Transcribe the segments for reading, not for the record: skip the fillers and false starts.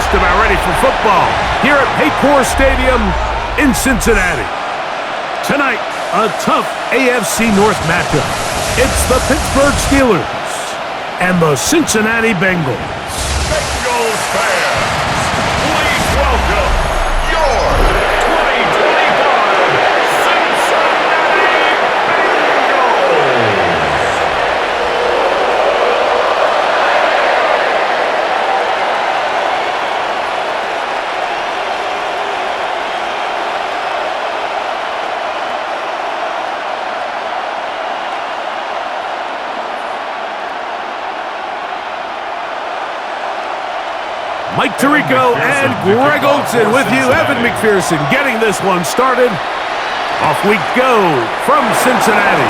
just about ready for football here at Paycor Stadium in Cincinnati. Tonight, a tough AFC North matchup. It's the Pittsburgh Steelers and the Cincinnati Bengals. Bengals fans, please welcome your 2025 Cincinnati Bengals. Mike Tirico and Greg Olsen with you. Evan McPherson getting this one started. Off we go from Cincinnati.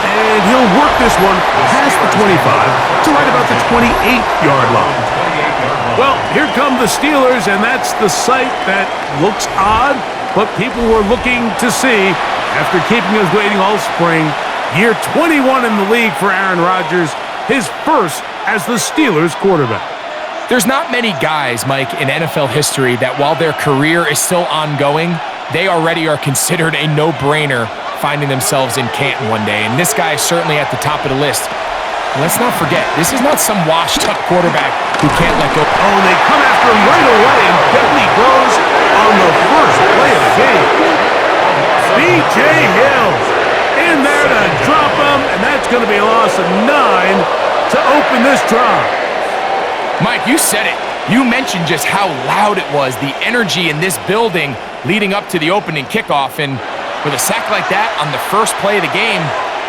And he'll work this one past the 25 to right about the 28-yard line. Well, here come the Steelers, and that's the sight that looks odd, but people were looking to see after keeping us waiting all spring. Year 21 in the league for Aaron Rodgers, his first as the Steelers quarterback. There's not many guys, Mike, in NFL history that while their career is still ongoing, they already are considered a no-brainer finding themselves in Canton one day. And this guy is certainly at the top of the list. And let's not forget, this is not some washed-up quarterback who can't let go. Oh, and they come after him right away, and down he goes on the first play of the game. B.J. Hill in there to drop him, and that's going to be a loss of 9 to open this drive. Mike, you said it. You mentioned just how loud it was, the energy in this building leading up to the opening kickoff. And with a sack like that on the first play of the game,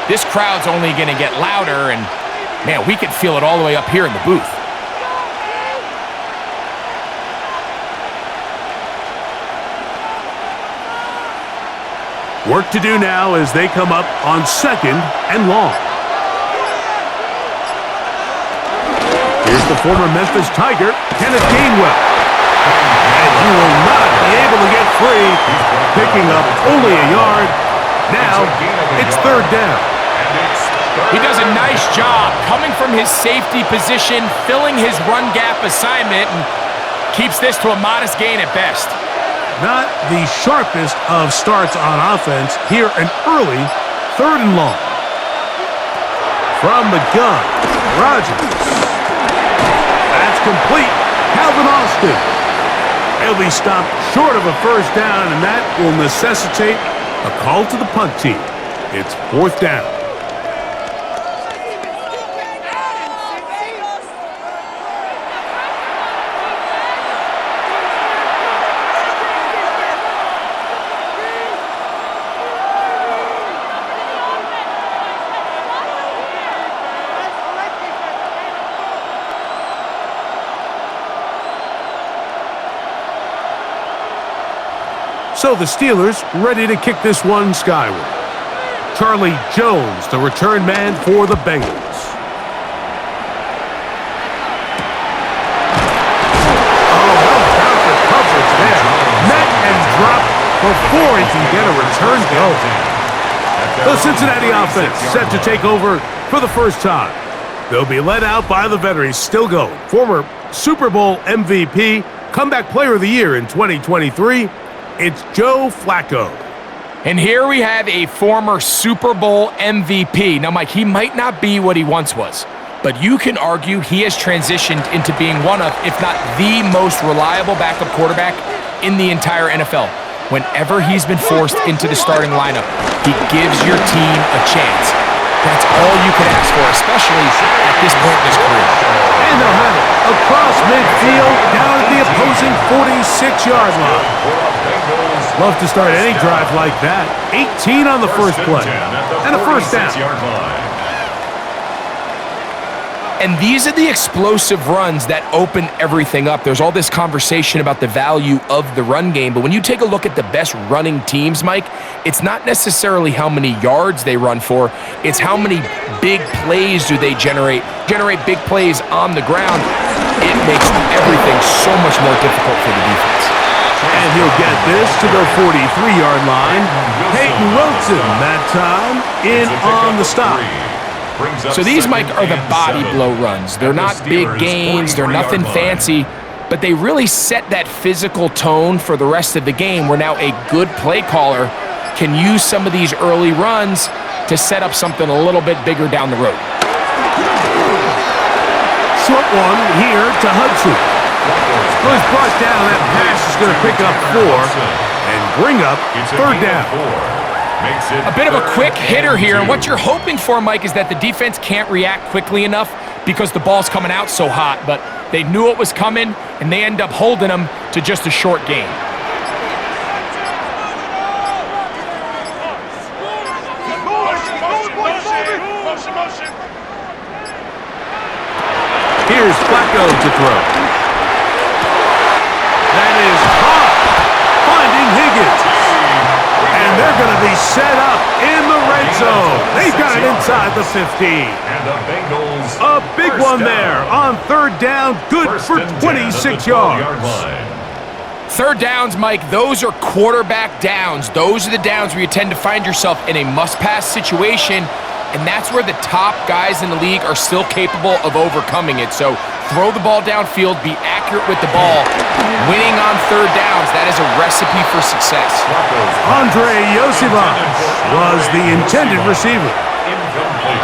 this crowd's only going to get louder. And, man, we can feel it all the way up here in the booth. Work to do now as they come up on 2nd and long. Here's the former Memphis Tiger, Kenneth Gainwell. And he will not be able to get free, picking up only a yard. Now, it's 3rd down. He does a nice job coming from his safety position, filling his run gap assignment, and keeps this to a modest gain at best. Not the sharpest of starts on offense. Here, an early 3rd and long. From the gun, Rodgers. That's complete. Calvin Austin. He'll be stopped short of a first down, and that will necessitate a call to the punt team. It's 4th down. So the Steelers ready to kick this one skyward. Charlie Jones, the return man for the Bengals. Oh, well down for coverage there. Met and dropped before he can get a return go. The Cincinnati offense set to take over for the first time. They'll be led out by the veterans still going. Former Super Bowl MVP, comeback player of the year in 2023. It's Joe Flacco. And here we have a former Super Bowl MVP. Now, Mike, he might not be what he once was, but you can argue he has transitioned into being one of, if not the most reliable backup quarterback in the entire NFL. Whenever he's been forced into the starting lineup, he gives your team a chance. That's all you can ask for, especially at this point in his career. And they'll have it across midfield, down at the opposing 46-yard line. Love to start any drive like that. 18 on the first play, and a first down. And these are the explosive runs that open everything up. There's all this conversation about the value of the run game, but when you take a look at the best running teams, Mike, it's not necessarily how many yards they run for, it's how many big plays do they generate big plays on the ground. It makes everything so much more difficult for the defense. And he'll get this to the 43-yard line. Peyton Wilson that time in on the stop. Brings up So these, Mike, second are the and body 7. blow runs. They're At the not big Steelers' gains. They're 43-yard nothing line. fancy, but they really set that physical tone for the rest of the game where now a good play caller can use some of these early runs to set up something a little bit bigger down the road. Short one here to Hudson. Well, he's brought down. That pass is going to pick up 4 and bring up third down. A bit of a quick hitter here, and what you're hoping for, Mike, is that the defense can't react quickly enough because the ball's coming out so hot, but they knew it was coming, and they end up holding them to just a short gain. Here's Flacco to throw. That is caught. Finding Higgins. And they're going to be set up in the red zone. They've got it inside the 15. And the Bengals. A big one there on third down. Good for 26 yards. Third downs, Mike, those are quarterback downs. Those are the downs where you tend to find yourself in a must-pass situation, and that's where the top guys in the league are still capable of overcoming it. So throw the ball downfield, be accurate with the ball. Winning on third downs, that is a recipe for success. Andre Yosivas was the intended receiver.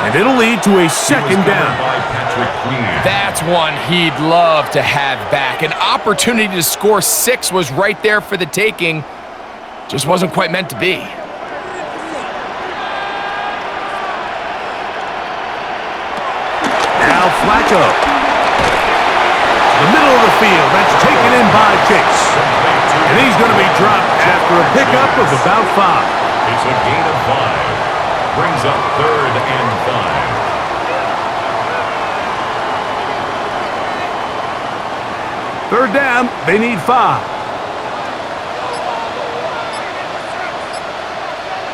And it'll lead to a second down. That's one he'd love to have back. An opportunity to score 6 was right there for the taking. Just wasn't quite meant to be. Now Flacco. The middle of the field. That's taken in by Chase. And he's going to be dropped after a pickup of about 5. It's a gain of 5. Brings up third and 5. Third down, they need 5.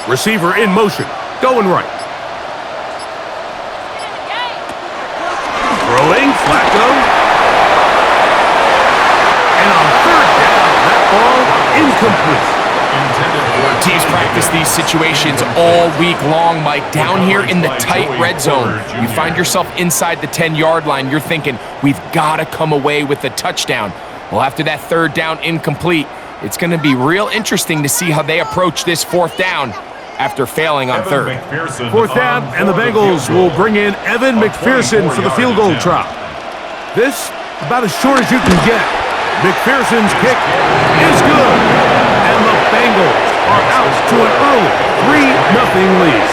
Receiver in motion, going right. Throwing, Flacco. And on third down, that ball incomplete. Teams practice these situations all week long, Mike. Down here in the tight red zone, you find yourself inside the 10-yard line. You're thinking, we've got to come away with a touchdown. Well, after that third down incomplete, it's going to be real interesting to see how they approach this fourth down after failing on third. Fourth down, and the Bengals will bring in Evan McPherson for the field goal try. This, about as short as you can get. McPherson's kick is good, and the Bengals are out to an early 3-0 lead.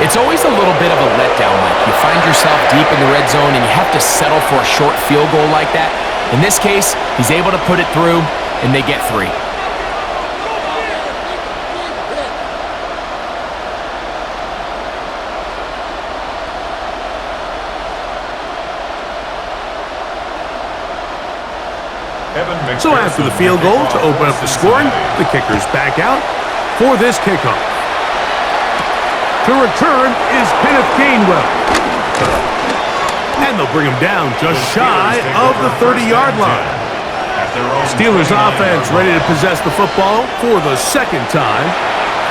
It's always a little bit of a letdown, Mike. You find yourself deep in the red zone, and you have to settle for a short field goal like that. In this case, he's able to put it through, and they get 3. So after the field goal to open up the scoring, the kicker's back out for this kickoff. To return is Kenneth Gainwell. And they'll bring him down just shy of the 30-yard line. Steelers offense ready to possess the football for the second time.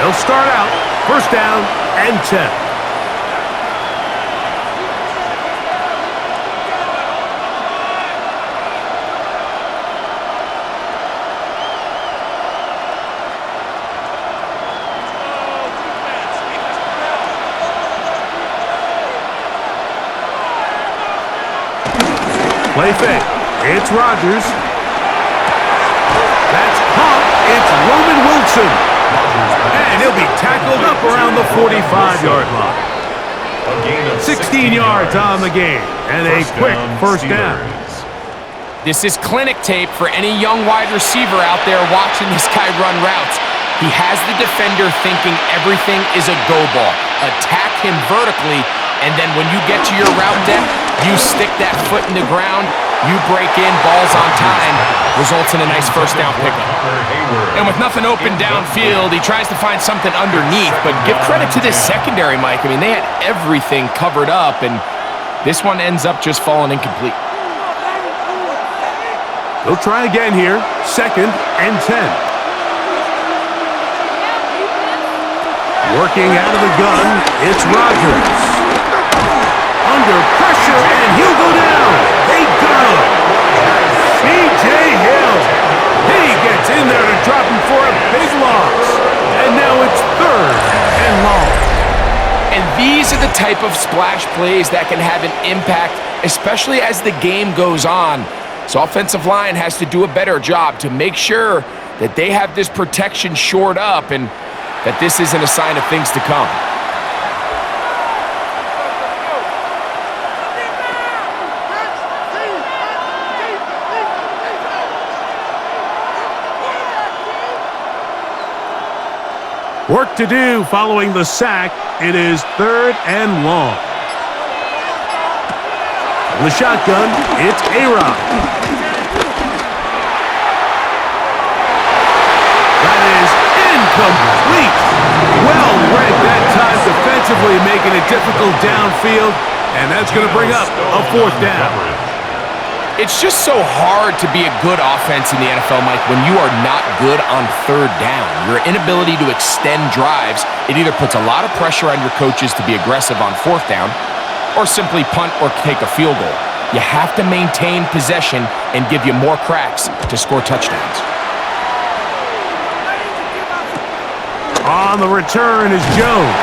They'll start out first down and 10. Play fake. It's Rodgers. That's caught. It's Roman Wilson. And he'll be tackled up around the 45-yard line. 16 yards on the game. And a quick first down. This is clinic tape for any young wide receiver out there watching this guy run routes. He has the defender thinking everything is a go ball. Attack him vertically, and then when you get to your route depth, you stick that foot in the ground, you break in, balls on time, results in a nice first down pickup. And with nothing open downfield, he tries to find something underneath, but give credit to this secondary, Mike. I mean, they had everything covered up, and this one ends up just falling incomplete. They'll try again here, second and 10. Working out of the gun, it's Rodgers. under pressure, and he'll go down. They got him. C.J. Hill. He gets in there to drop him for a big loss. And now it's 3rd and long. And these are the type of splash plays that can have an impact, especially as the game goes on. So offensive line has to do a better job to make sure that they have this protection shored up and that this isn't a sign of things to come. Work to do following the sack. It is 3rd and long. The shotgun, it's A-Rod. That is incomplete. Well read that time defensively, making it difficult downfield, and that's going to bring up a 4th down. It's just so hard to be a good offense in the NFL, Mike, when you are not good on 3rd down. Your inability to extend drives, it either puts a lot of pressure on your coaches to be aggressive on 4th down or simply punt or take a field goal. You have to maintain possession and give you more cracks to score touchdowns. On the return is Jones.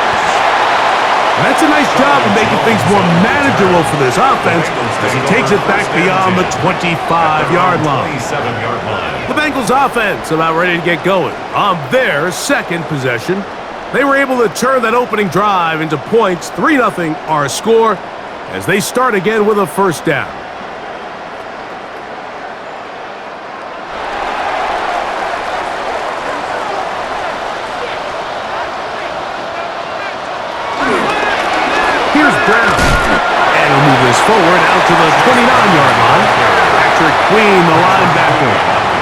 And that's a nice job of making things more manageable for this offense as he takes it back beyond the 25-yard line. The Bengals offense about ready to get going on their 2nd possession. They were able to turn that opening drive into points. 3-0 our score as they start again with a 1st down. Forward out to the 29-yard line. Patrick Queen, the linebacker,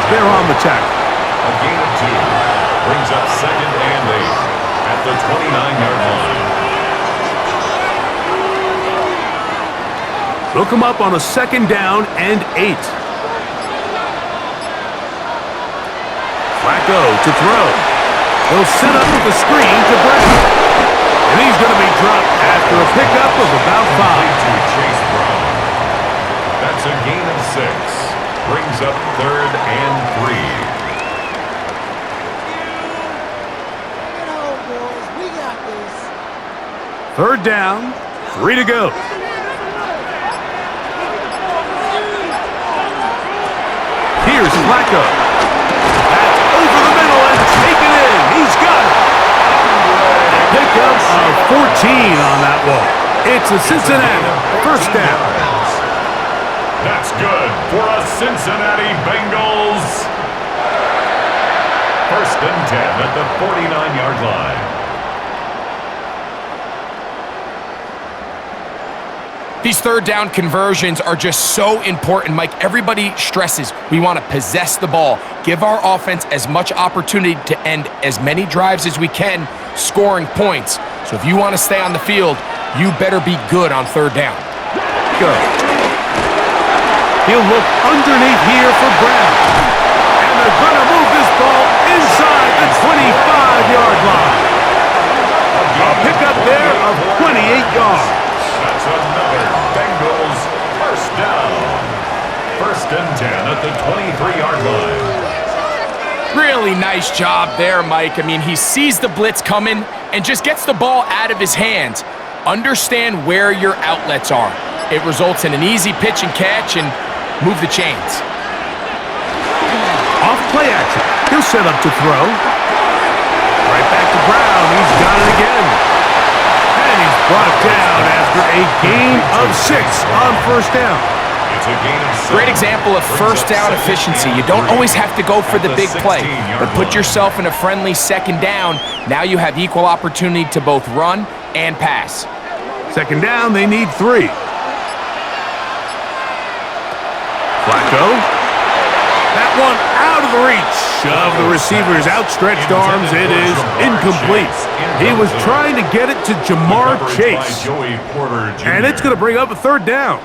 they're on the tackle. A gain of 2 brings up 2nd and 8 at the 29-yard line. Look him up on a 2nd down and 8. Flacco to throw. He'll set up the screen to Brown. And he's going to be dropped after a pickup of about 5. Chase Brown. That's a gain of 6. Brings up 3rd and 3. 3rd down, 3 to go. Here's Flacco. That's over the middle and taken in. He's got it. Pickup of 14 on that one. It's a Cincinnati 1st down. That's good for a Cincinnati Bengals. 1st and 10 at the 49-yard line. These 3rd down conversions are just so important, Mike. Everybody stresses we want to possess the ball, give our offense as much opportunity to end as many drives as we can, scoring points. So if you want to stay on the field, you better be good on 3rd down. Go. He'll look underneath here for Brown. And they're going to move this ball inside the 25-yard line. A pickup there of 28 yards. That's another Bengals 1st down. 1st and 10 at the 23-yard line. Really nice job there, Mike. I mean, he sees the blitz coming and just gets the ball out of his hands. Understand where your outlets are. It results in an easy pitch and catch and move the chains. Off play action. He'll set up to throw. Right back to Brown. He's got it again. And he's brought down after a gain of 6 on 1st down. It's a gain of 7. Great example of 1st down efficiency. You don't always have to go for the big play, but put yourself in a friendly 2nd down. Now you have equal opportunity to both run and pass. 2nd down, they need 3. Flacco. That one out of the reach of the receiver's outstretched arms. It is incomplete. He was trying to get it to Jamar Chase. And it's going to bring up a 3rd down.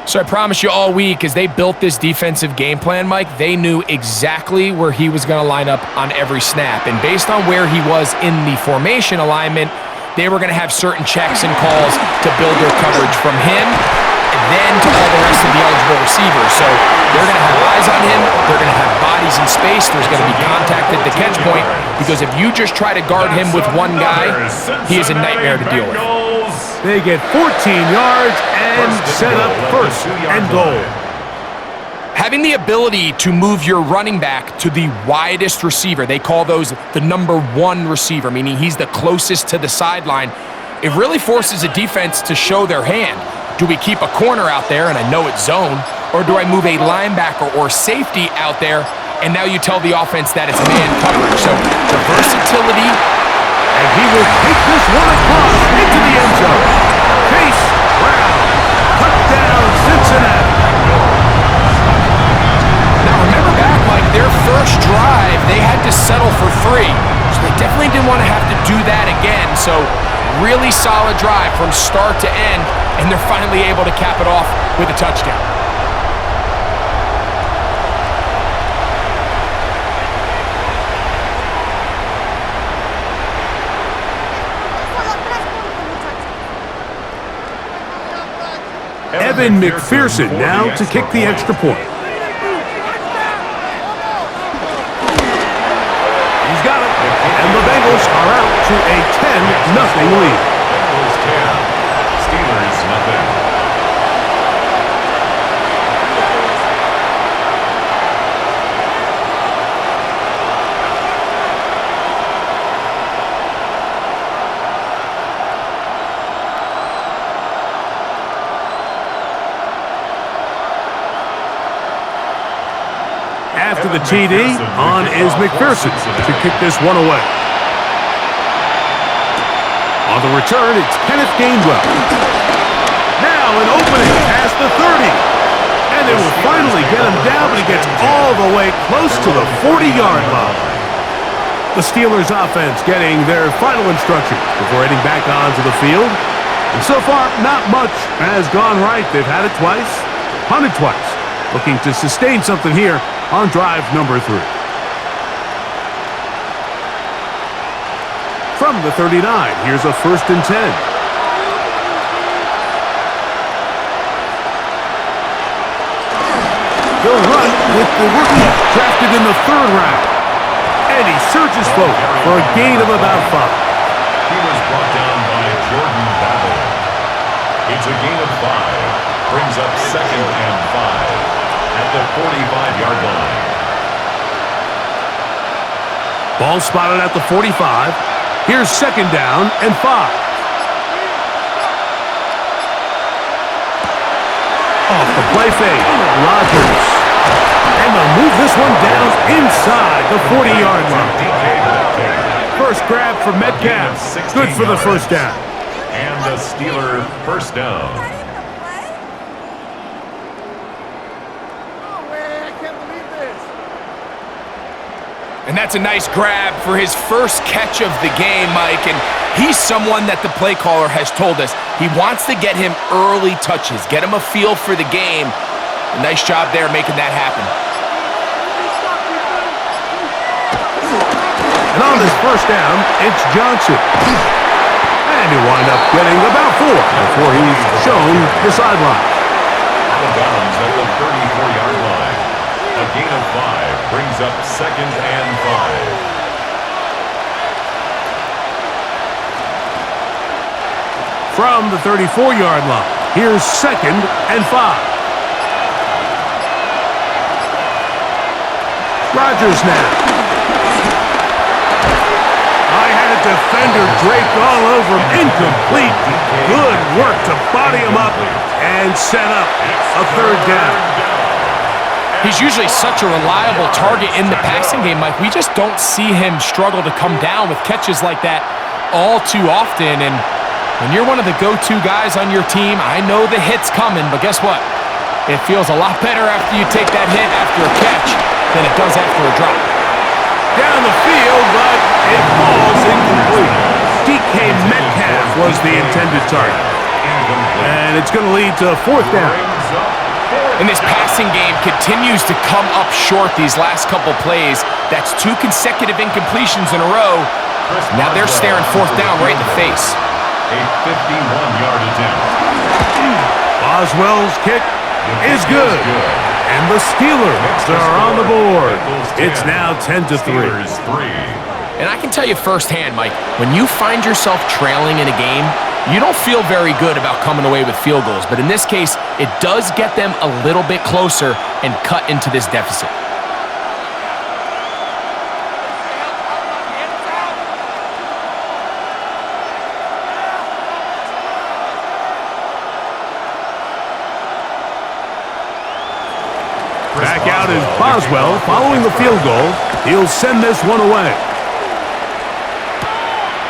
So I promise you all week, as they built this defensive game plan, Mike, they knew exactly where he was going to line up on every snap. And based on where he was in the formation alignment, they were going to have certain checks and calls to build their coverage from him and then to all the rest of the eligible receivers. So they're going to have eyes on him. They're going to have bodies in space. There's going to be contact at the catch point, because if you just try to guard him with one guy, he is a nightmare to deal with. They get 14 yards and set up first and goal. Having the ability to move your running back to the widest receiver, they call those the number one receiver, meaning he's the closest to the sideline, it really forces a defense to show their hand. Do we keep a corner out there, and I know it's zone, or do I move a linebacker or safety out there, and now you tell the offense that it's man coverage? So the versatility, and he will take this one across into the end zone. Chase Brown, touchdown Cincinnati. now remember back, Mike, their first drive, they had to settle for 3. So they definitely didn't want to have to do that again. So really solid drive from start to end, and they're finally able to cap it off with a touchdown. Evan McPherson now to kick the extra point. He's got it, and the Bengals are out to a 10-0 lead. Bengals 10, Steelers nothing. After the TD, on is McPherson to kick this one away. On the return, it's Kenneth Gainwell. Now an opening past the 30. And they will finally get him down, but he gets all the way close to the 40-yard line. The Steelers offense getting their final instructions before heading back onto the field. And so far, not much has gone right. They've had it twice, punted twice. Looking to sustain something here on drive number 3. From the 39, here's a 1st and 10. They'll run with the rookie drafted in the 3rd round. And he surges forward for a gain of about 5. He was brought down by Jordan Battle. It's a gain of 5. Brings up 2nd and 5. At the 45-yard line. Ball spotted at the 45. Here's 2nd down and 5. Off the play fake, Rodgers. And they'll move this one down inside the 40-yard line. First grab for Metcalf. Good for the 1st down. And the Steeler 1st down. And that's a nice grab for his first catch of the game, Mike. And he's someone that the play caller has told us he wants to get him early touches, get him a feel for the game. A nice job there making that happen. And on this 1st down, it's Johnson. And he'll wind up getting about 4 before he's shown the sideline. Out of bounds at the 34-yard line. A gain of 5 brings up 2nd and 5. From the 34-yard line, here's 2nd and 5. Rodgers now. I had a defender draped all over him. Incomplete. Good work to body him up and set up a 3rd down. He's usually such a reliable target in the passing game, Mike. We just don't see him struggle to come down with catches like that all too often. And when you're one of the go-to guys on your team, I know the hit's coming, but guess what? It feels a lot better after you take that hit after a catch than it does after a drop. Down the field, but it falls incomplete. DK Metcalf was the intended target. And it's going to lead to a 4th down. And this passing game continues to come up short these last couple plays. That's 2 consecutive incompletions in a row. Now they're staring fourth down right in the face. A 51-yard attempt. Boswell's kick is good. And the Steelers are on the board. It's now 10-3. And I can tell you firsthand, Mike, when you find yourself trailing in a game, you don't feel very good about coming away with field goals. But in this case, it does get them a little bit closer and cut into this deficit. Back out is Boswell following the field goal. He'll send this one away.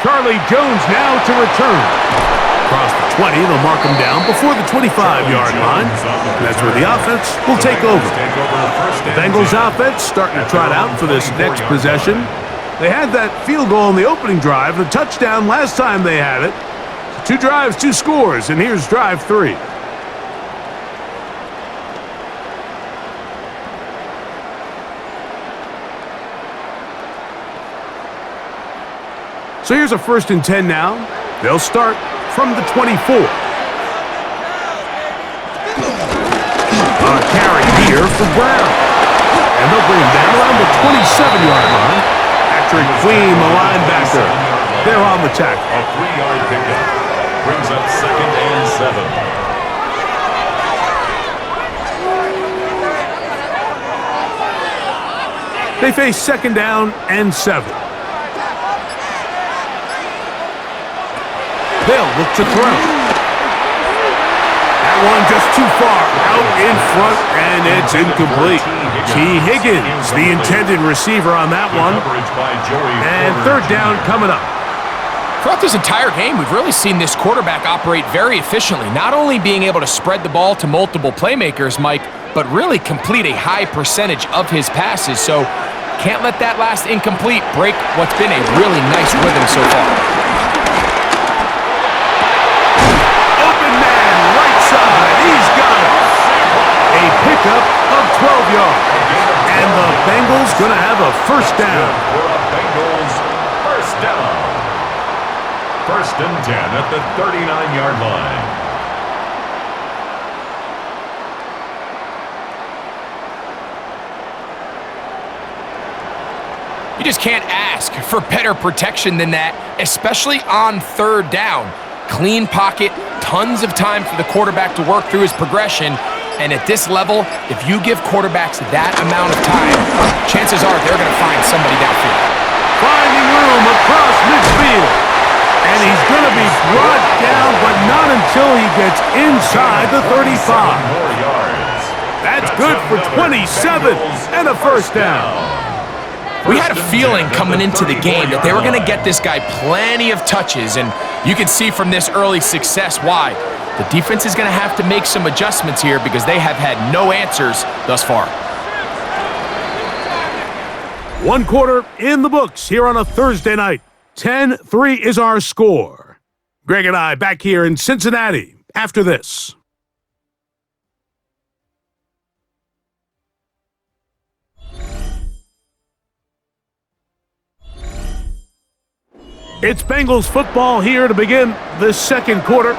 Charlie Jones now to return. Across the 20, they'll mark him down before the 25-yard line. That's where the offense will take over. The Bengals offense starting to trot out for this next possession. They had that field goal in the opening drive, a touchdown last time they had it. 2 drives, 2 scores, and here's drive 3. So here's a 1st and 10 now. They'll start from the 24. A carry here for Brown. And they'll bring him down around the 27-yard line. Patrick Queen, the linebacker. They're on the tackle. A 3-yard pickup. Brings up 2nd and 7. They face 2nd down and 7. They'll look to throw. That one just too far out in front, and it's incomplete. T. Higgins, the intended receiver on that one. And 3rd down coming up. Throughout this entire game, we've really seen this quarterback operate very efficiently, not only being able to spread the ball to multiple playmakers, Mike, but really complete a high percentage of his passes. So can't let that last incomplete break what's been a really nice rhythm so far. He's got it. A pickup of 12 yards. And the Bengals going to have a 1st down. For a Bengals 1st down. 1st and 10 at the 39-yard line. You just can't ask for better protection than that, especially on 3rd down. Clean pocket, tons of time for the quarterback to work through his progression. And at this level, if you give quarterbacks that amount of time, chances are they're going to find somebody downfield. Finding room across midfield. And he's going to be brought down, but not until he gets inside the 35. More yards. That's good for 27 and a 1st down. We had a feeling coming into the game that they were going to get this guy plenty of touches, and you can see from this early success why. The defense is going to have to make some adjustments here because they have had no answers thus far. 1 quarter in the books here on a Thursday night. 10-3 is our score. Greg and I back here in Cincinnati after this. It's Bengals football here to begin the 2nd quarter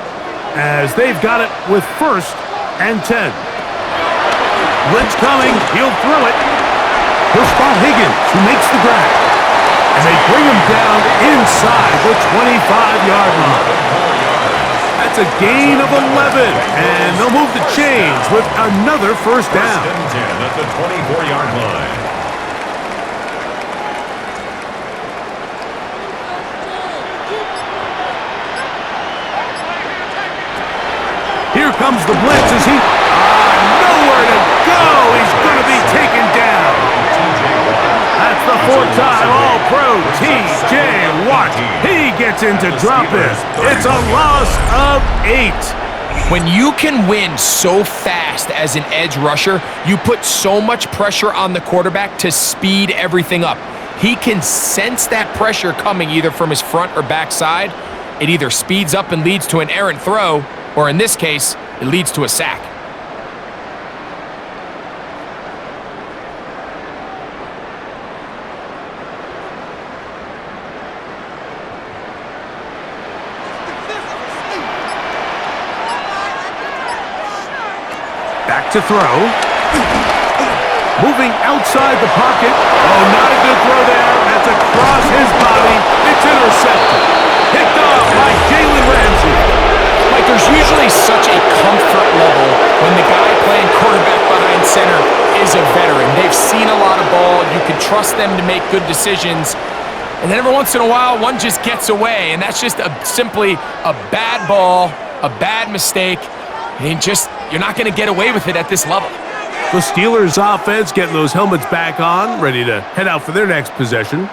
as they've got it with 1st and 10. Blitz coming. He'll throw it. He'll spot Higgins, who makes the grab. And they bring him down inside the 25-yard line. That's a gain of 11. And they'll move the chains with another 1st down. 1st and 10 at the 24-yard line. Here comes the blitz as he... nowhere to go! He's going to be taken down. That's the 4th time All-Pro T.J. Watt. He gets into drop-in. It's a loss of 8. When you can win so fast as an edge rusher, you put so much pressure on the quarterback to speed everything up. He can sense that pressure coming either from his front or back side. It either speeds up and leads to an errant throw, or in this case, it leads to a sack. to throw. Moving outside the pocket. Oh, not a good throw there. That's across his body. It's intercepted. Picked off by Jalen Ramsey. Like, there's usually such a comfort level when the guy playing quarterback behind center is a veteran. They've seen a lot of ball. You can trust them to make good decisions. And then every once in a while, one just gets away, and that's just simply a bad ball, a bad mistake. And you're not going to get away with it at this level. The Steelers offense getting those helmets back on, ready to head out for their next possession.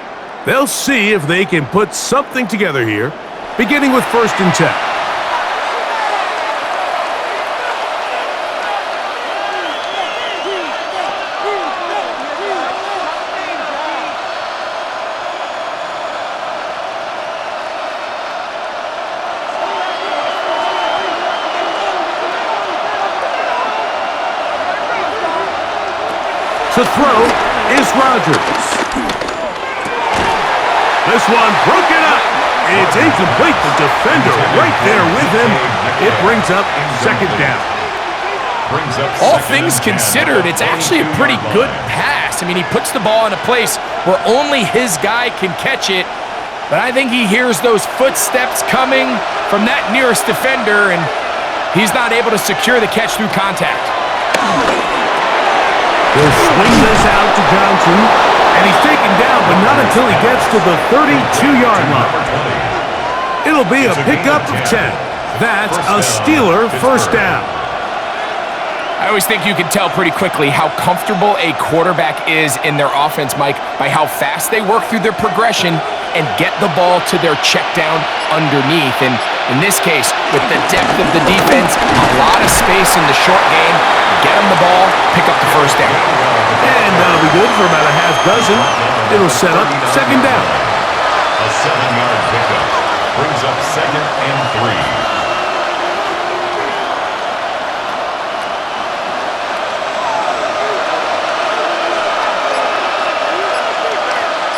They'll see if they can put something together here, beginning with 1st and 10. To throw is Rodgers. This one broken up. It's incomplete. The defender right there with him. It brings up 2nd down. All things considered, it's actually a pretty good pass. I mean, he puts the ball in a place where only his guy can catch it. But I think he hears those footsteps coming from that nearest defender, and he's not able to secure the catch through contact. He'll swing this out to Johnson, and he's taken down, but not until he gets to the 32-yard line. It'll be a pickup of 10. That's a Steeler 1st down. I always think you can tell pretty quickly how comfortable a quarterback is in their offense, Mike, by how fast they work through their progression and get the ball to their check down underneath. And in this case, with the depth of the defense, a lot of space in the short game, get them the ball, pick up the 1st down. And that'll be good for about a half dozen. It'll set up 2nd down. A 7-yard pickup brings up 2nd and 3.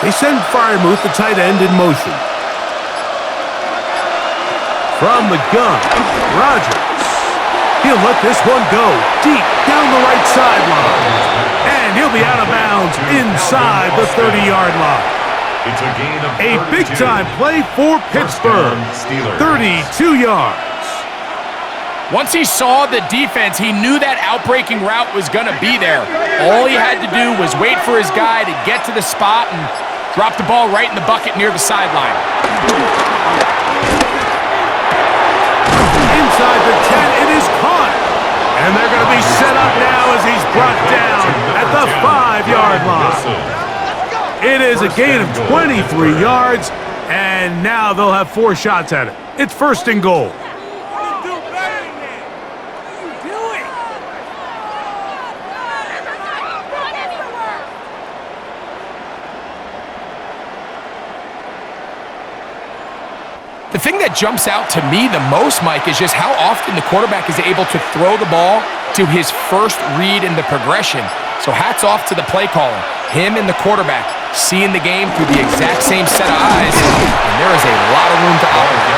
They send Freiermuth, the tight end, in motion. From the gun, Rodgers. He'll let this one go deep down the right sideline. And he'll be out of bounds inside the 30-yard line. It's a gain of 32. A big-time play for Pittsburgh. 32 yards. Once he saw the defense, he knew that outbreaking route was going to be there. All he had to do was wait for his guy to get to the spot and drop the ball right in the bucket near the sideline. Inside the 10, it is caught. And they're going to be set up now as he's brought down at the 5-yard line. It is a gain of 23 yards, and now they'll have 4 shots at it. It's 1st and goal. The thing that jumps out to me the most, Mike, is just how often the quarterback is able to throw the ball to his first read in the progression. So hats off to the play caller. Him and the quarterback seeing the game through the exact same set of eyes, and there is a lot of room to operate.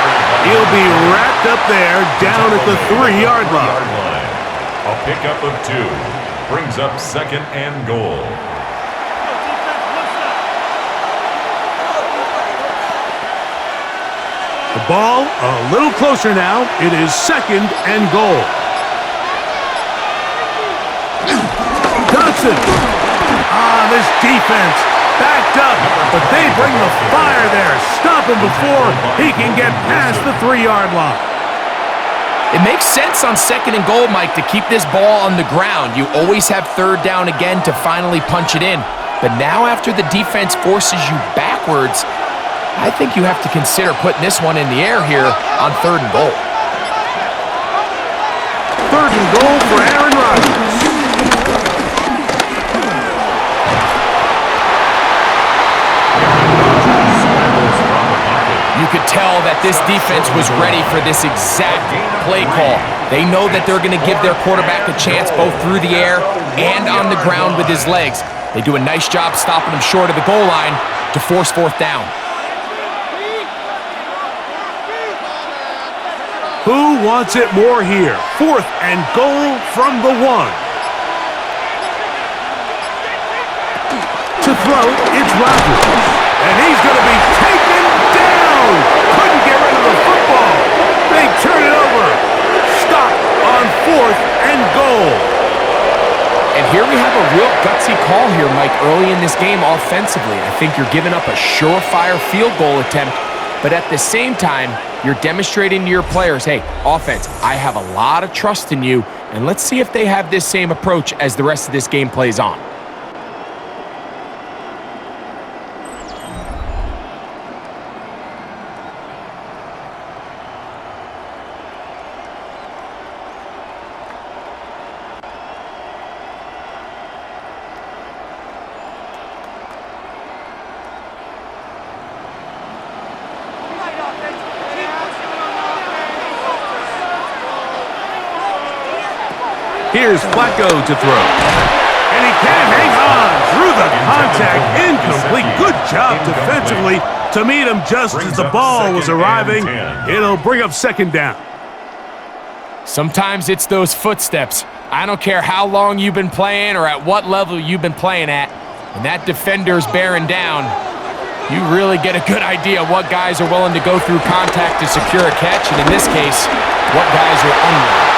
He'll be wrapped up there down at the 3-yard line. A pickup of 2 brings up 2nd and goal. The ball a little closer now. It is 2nd and goal. Johnson. This defense backed up, but they bring the fire there. Stop him before he can get past the 3-yard line. It makes sense on 2nd and goal, Mike, to keep this ball on the ground. You always have 3rd down again to finally punch it in. But now after the defense forces you backwards, I think you have to consider putting this one in the air here on 3rd and goal. 3rd and goal for Aaron Rodgers. You could tell that this defense was ready for this exact play call. They know that they're going to give their quarterback a chance both through the air and on the ground with his legs. They do a nice job stopping him short of the goal line to force 4th down. Who wants it more here? 4th and goal from the 1. throw, it's Rodgers. And he's going to be taken down. Couldn't get rid of the football. They turn it over. Stop on 4th and goal. And here we have a real gutsy call here, Mike, early in this game offensively. I think you're giving up a surefire field goal attempt, but at the same time, you're demonstrating to your players, hey, offense, I have a lot of trust in you, and let's see if they have this same approach as the rest of this game plays on. Here's Flacco to throw. And he can't hang on through the contact. Incomplete. Good job defensively to meet him just as the ball was arriving. It'll bring up 2nd down. Sometimes it's those footsteps. I don't care how long you've been playing or at what level you've been playing at. When that defender's bearing down, you really get a good idea of what guys are willing to go through contact to secure a catch, and in this case, what guys are unwilling.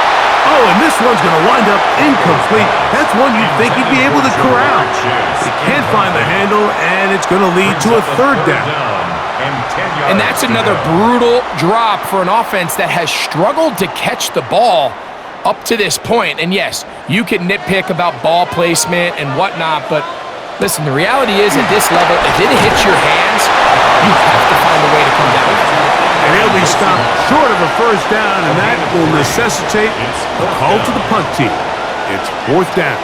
Oh, and this one's going to wind up incomplete. That's one you'd think he'd be able to corral. He can't find the handle, and it's going to lead to a 3rd down. And that's another brutal drop for an offense that has struggled to catch the ball up to this point. And yes, you can nitpick about ball placement and whatnot, but listen, the reality is at this level, if it hits your hands, you have to find a way to come down. And he'll be stopped short of a 1st down, and that will necessitate a call to the punt team. It's 4th down.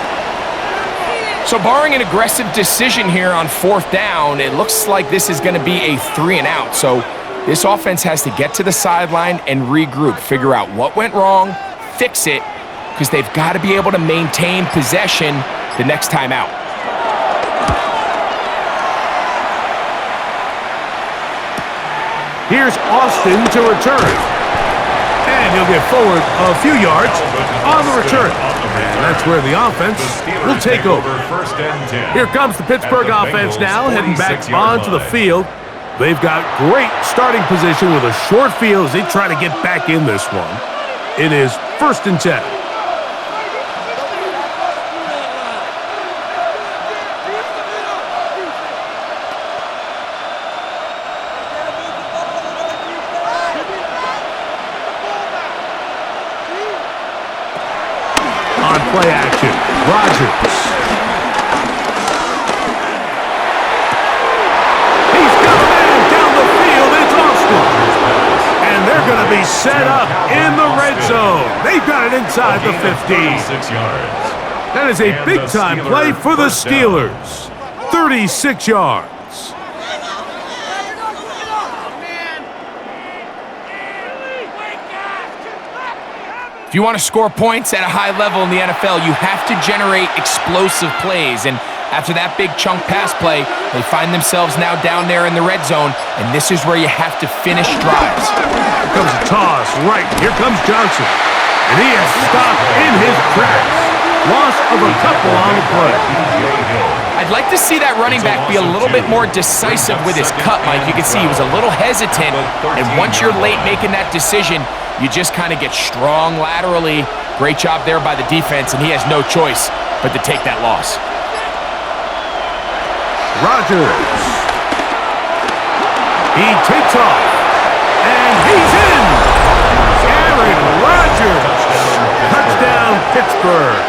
So barring an aggressive decision here on 4th down, it looks like this is going to be a 3-and-out. So this offense has to get to the sideline and regroup, figure out what went wrong, fix it, because they've got to be able to maintain possession the next time out. Here's Austin to return. And he'll get forward a few yards on the return. And that's where the offense will take over. Here comes the Pittsburgh offense now, heading back onto the field. They've got great starting position with a short field as they try to get back in this one. It is 1st and 10. Play action. Rodgers. He's got a man down the field. It's Austin. And they're going to be set up in the red zone. They've got it inside the 15. That is a big-time play for the Steelers. 36 yards. If you want to score points at a high level in the NFL, you have to generate explosive plays. And after that big chunk pass play, they find themselves now down there in the red zone, and this is where you have to finish drives. Here comes a toss, right. Here comes Johnson. And he is stopped in his tracks. Loss of a couple on the play. I'd like to see that running back be a little bit more decisive with his cut, Mike. You can see he was a little hesitant, and once you're late making that decision, you just kind of get strong laterally. Great job there by the defense, and he has no choice but to take that loss. Rodgers. He takes off, and he's in. Aaron Rodgers. Touchdown, Pittsburgh.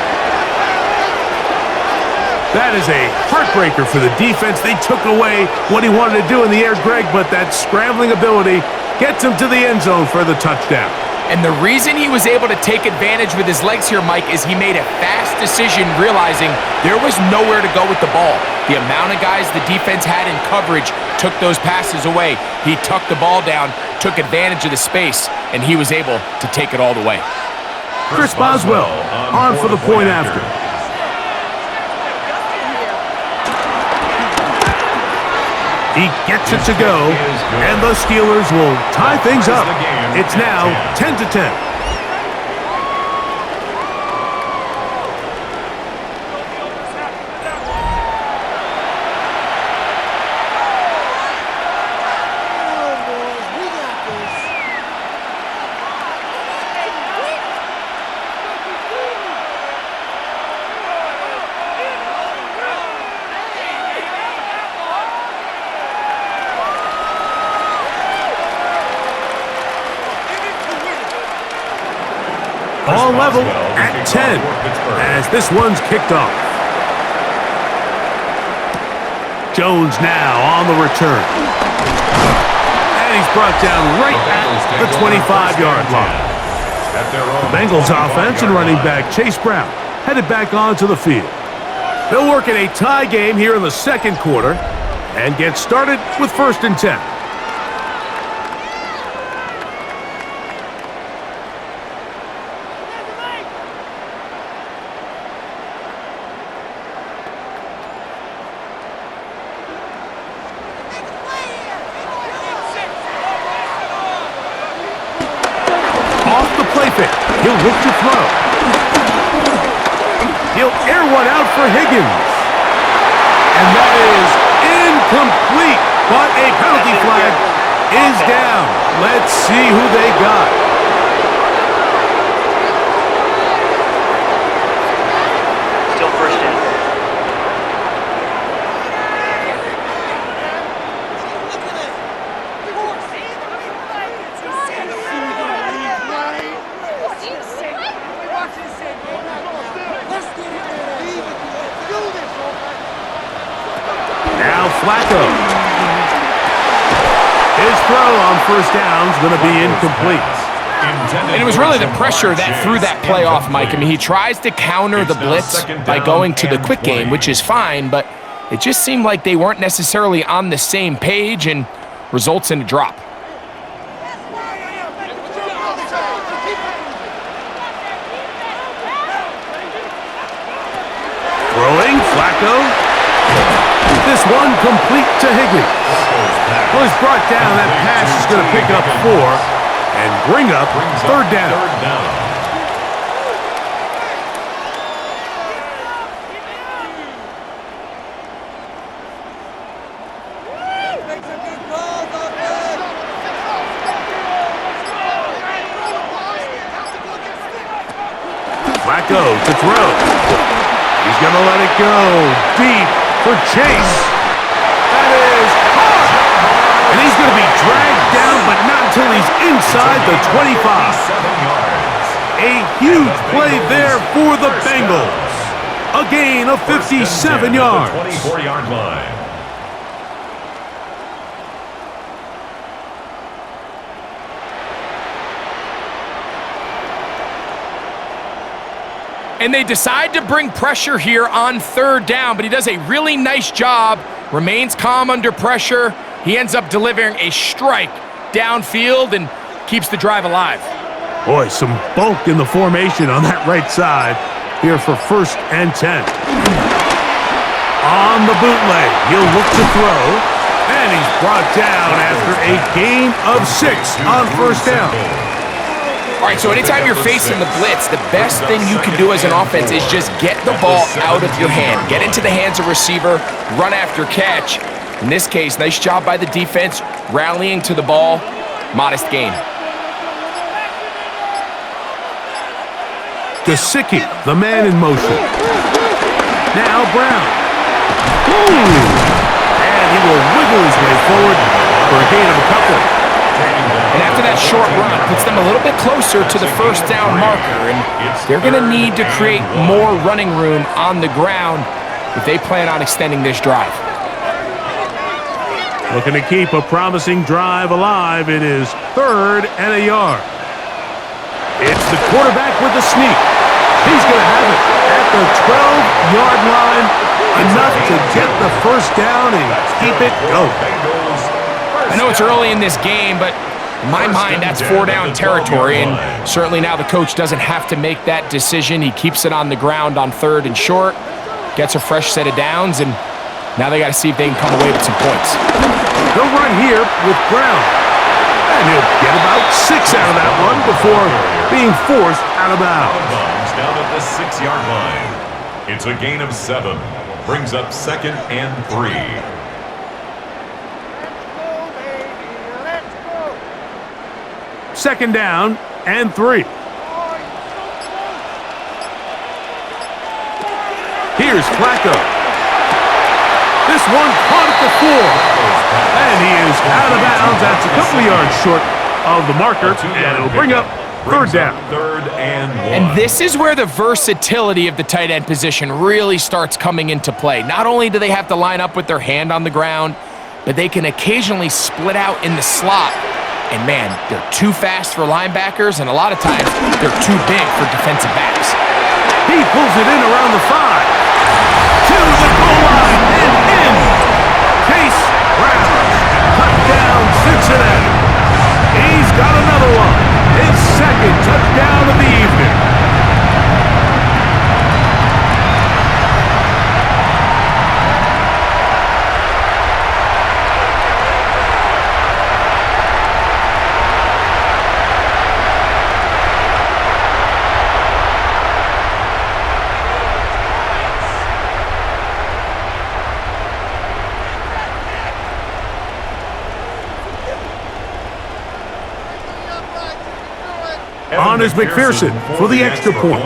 That is a heartbreaker for the defense. They took away what he wanted to do in the air, Greg, but that scrambling ability gets him to the end zone for the touchdown. And the reason he was able to take advantage with his legs here, Mike, is he made a fast decision realizing there was nowhere to go with the ball. The amount of guys the defense had in coverage took those passes away. He tucked the ball down, took advantage of the space, and he was able to take it all the way. Chris Boswell on for the point after. He gets it to go, and the Steelers will tie things up. It's now 10-10. All level at 10 as this one's kicked off. Jones now on the return. And he's brought down right at the 25-yard line. The Bengals offense and running back Chase Brown headed back onto the field. They'll work in a tie game here in the second quarter and get started with 1st and 10. He'll look to throw. He'll air one out for Higgins. And that is incomplete. But a penalty flag is down. Let's see who they got. Still 1st and 10. Flacco. His throw on 1st down is going to be incomplete. And it was really the pressure that threw that play off, Mike. I mean, he tries to counter the blitz by going to the quick game, which is fine, but it just seemed like they weren't necessarily on the same page and results in a drop. Throwing, Flacco. This one complete to Higgins. Well, he's brought down. That pass is going to pick up 4 and bring up 3rd down. Flacco to throw. He's going to let it go deep for Chase. That is hard. And he's going to be dragged down, but not until he's inside the 25. A huge play there for the Bengals. A gain of 57 yards. 24-yard line. And they decide to bring pressure here on 3rd down, but he does a really nice job, remains calm under pressure. He ends up delivering a strike downfield and keeps the drive alive. Boy, some bulk in the formation on that right side here for 1st and 10. On the bootleg, he'll look to throw, and he's brought down after a gain of 6 on 1st down. All right, so anytime you're facing the blitz, the best thing you can do as an offense is just get the ball out of your hand. Get into the hands of receiver, run after catch. In this case, nice job by the defense, rallying to the ball. Modest gain. Gesicki, the man in motion. Now Brown. Ooh. And he will wiggle his way forward for a gain of a couple. And after that short run, puts them a little bit closer to the 1st down marker, and they're going to need to create more running room on the ground if they plan on extending this drive. Looking to keep a promising drive alive. It is 3rd and a yard. It's the quarterback with the sneak. He's going to have it at the 12-yard line, enough to get the 1st down and keep it going. I know it's early in this game, but in my mind, that's 4-down territory, and certainly now the coach doesn't have to make that decision. He keeps it on the ground on 3rd and short, gets a fresh set of downs, and now they got to see if they can come away with some points. They'll run here with Brown, and he'll get about 6 out of that one before being forced out of bounds. Down at the 6-yard line. It's a gain of 7. Brings up 2nd and 3. 2nd down and 3. Here's Flacco. This one caught at the 4. And he is out of bounds. That's a couple of yards short of the marker. And it'll bring up Third down. Third and 1. And this is where the versatility of the tight end position really starts coming into play. Not only do they have to line up with their hand on the ground, but they can occasionally split out in the slot. And man, they're too fast for linebackers, and a lot of times they're too big for defensive backs. He pulls it in around the 5. To the goal line and in. Case Brown. Touchdown, Cincinnati. He's got another one. His second touchdown of the evening. On is McPherson for the extra point.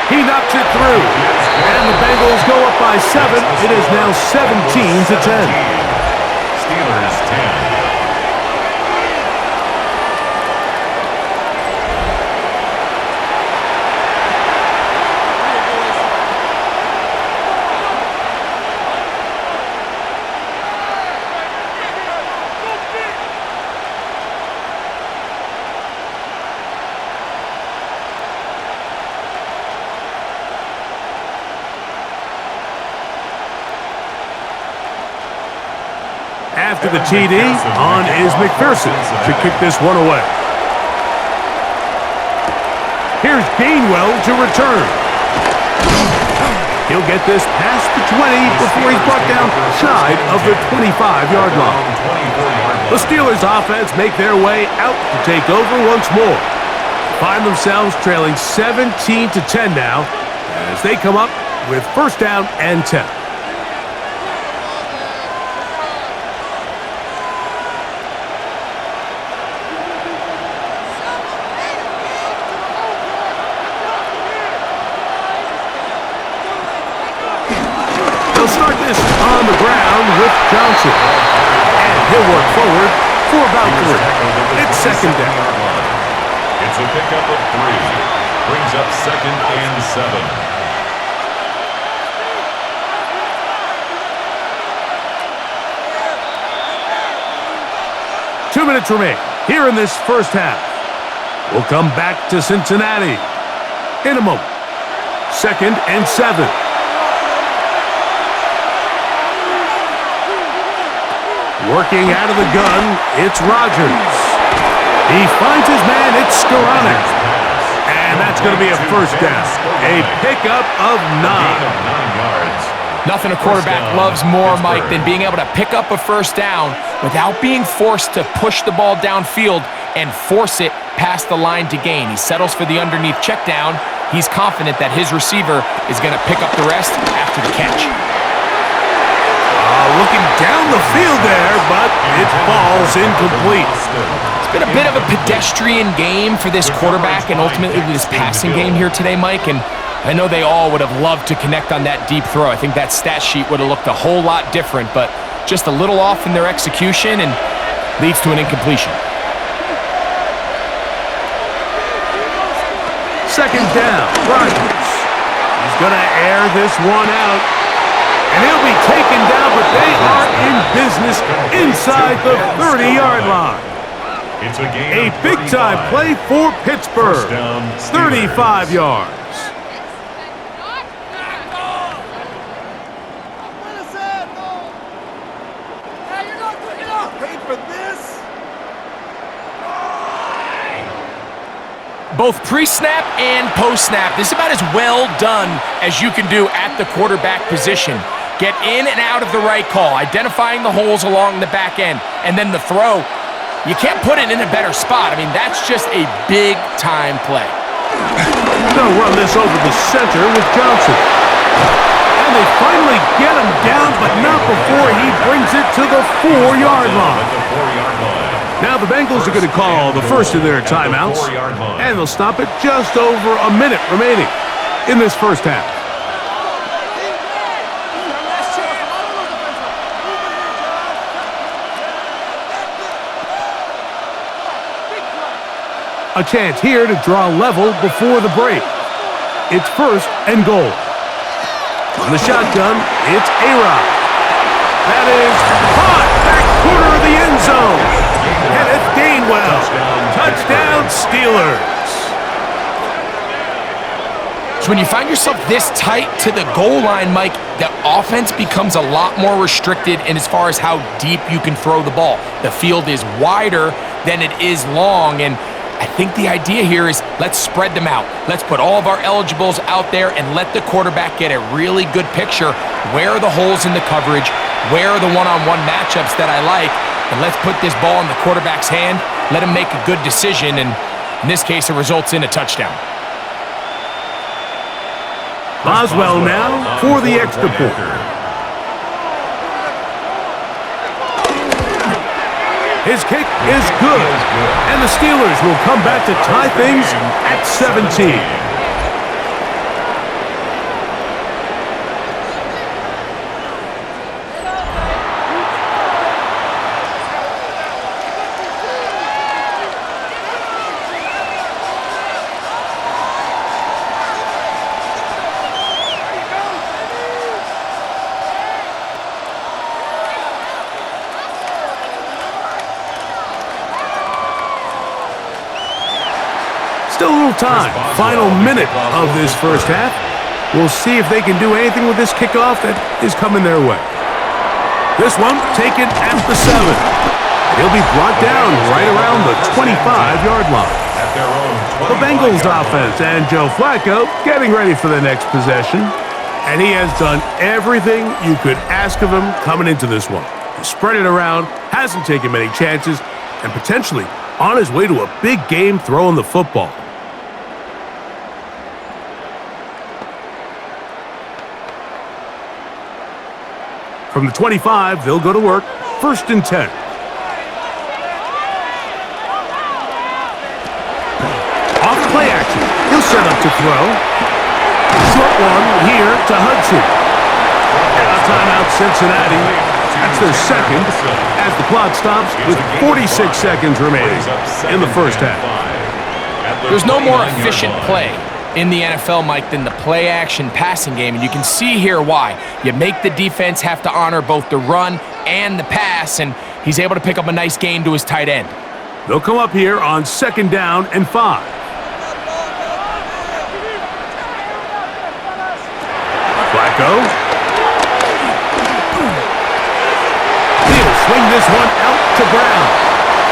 He knocks it through. And the Bengals go up by 7. It is now 17-10. Steelers 10. After the TD, on is McPherson to kick this one away. Here's Gainwell to return. He'll get this past the 20 before he's brought down side of the 25-yard line. The Steelers offense make their way out to take over once more. Find themselves trailing 17-10 now as they come up with first down and 10. Start this on the ground with Johnson. And he'll work forward for about 3. It's second down. It's a pickup of 3. Brings up second and 7. 2 minutes remain here in this first half. We'll come back to Cincinnati in a moment. Second and 7. Working out of the gun, it's Rodgers. He finds his man, it's Skoranek. And that's going to be a first down. A pickup of 9. Nothing a quarterback loves more, Mike, than being able to pick up a first down without being forced to push the ball downfield and force it past the line to gain. He settles for the underneath check down. He's confident that his receiver is going to pick up the rest after the catch. Looking down the field there, but it falls incomplete. It's been a bit of a pedestrian game for this quarterback and ultimately this passing game here today, Mike, and I know they all would have loved to connect on that deep throw. I think that stat sheet would have looked a whole lot different, but just a little off in their execution and leads to an incompletion. Second down, Rodgers. He's going to air this one out. And he'll be taken down, but they are in business inside the 30-yard line. It's a big-time play for Pittsburgh. 35 yards. Both pre-snap and post-snap, this is about as well done as you can do at the quarterback position. Get in and out of the right call, identifying the holes along the back end, and then the throw. You can't put it in a better spot. I mean, that's just a big-time play. They'll run this over the center with Johnson. And they finally get him down, but not before he brings it to the 4-yard line. Now the Bengals are going to call the first of their timeouts, and they'll stop it just over a minute remaining in this first half. A chance here to draw level before the break. It's 1st and goal. On the shotgun, it's A-Rod. That is caught back corner of the end zone. Kenneth Gainwell. Touchdown Steelers. So when you find yourself this tight to the goal line, Mike, the offense becomes a lot more restricted in as far as how deep you can throw the ball. The field is wider than it is long, and I think the idea here is let's spread them out. Let's put all of our eligibles out there and let the quarterback get a really good picture. Where are the holes in the coverage? Where are the one-on-one matchups that I like? And let's put this ball in the quarterback's hand, let him make a good decision, and in this case, it results in a touchdown. Boswell now for the extra point. His kick is good, and the Steelers will come back to tie things at 17. Still a little time. Final minute of this first half. We'll see if they can do anything with this kickoff that is coming their way. This one taken at the 7. He'll be brought down right around the 25-yard line. The Bengals offense and Joe Flacco getting ready for the next possession. And he has done everything you could ask of him coming into this one. He spread it around, hasn't taken many chances, and potentially on his way to a big game throwing the football. From the 25, they'll go to work. 1st and 10. Off play action. He'll set up to throw. Short one here to Hudson. Now timeout Cincinnati. That's their second as the clock stops with 46 seconds remaining in the first half. There's no more efficient play in the NFL, Mike, than the play-action passing game, and you can see here why. You make the defense have to honor both the run and the pass, and he's able to pick up a nice gain to his tight end. They'll come up here on 2nd down and 5. Flacco. He'll swing this one out to Brown.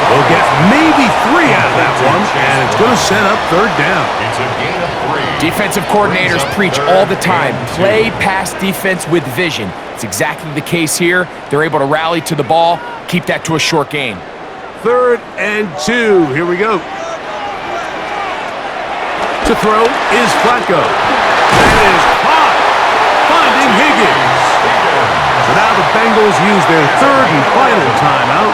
We'll get maybe 3 out of that one, and it's going to set up 3rd down. It's a gain of 3. Defensive coordinators preach all the time, play pass defense with vision. It's exactly the case here. They're able to rally to the ball, keep that to a short gain. 3rd and 2. Here we go. To throw is Flacco. That is caught. Finding Higgins. So now the Bengals use their 3rd and final timeout,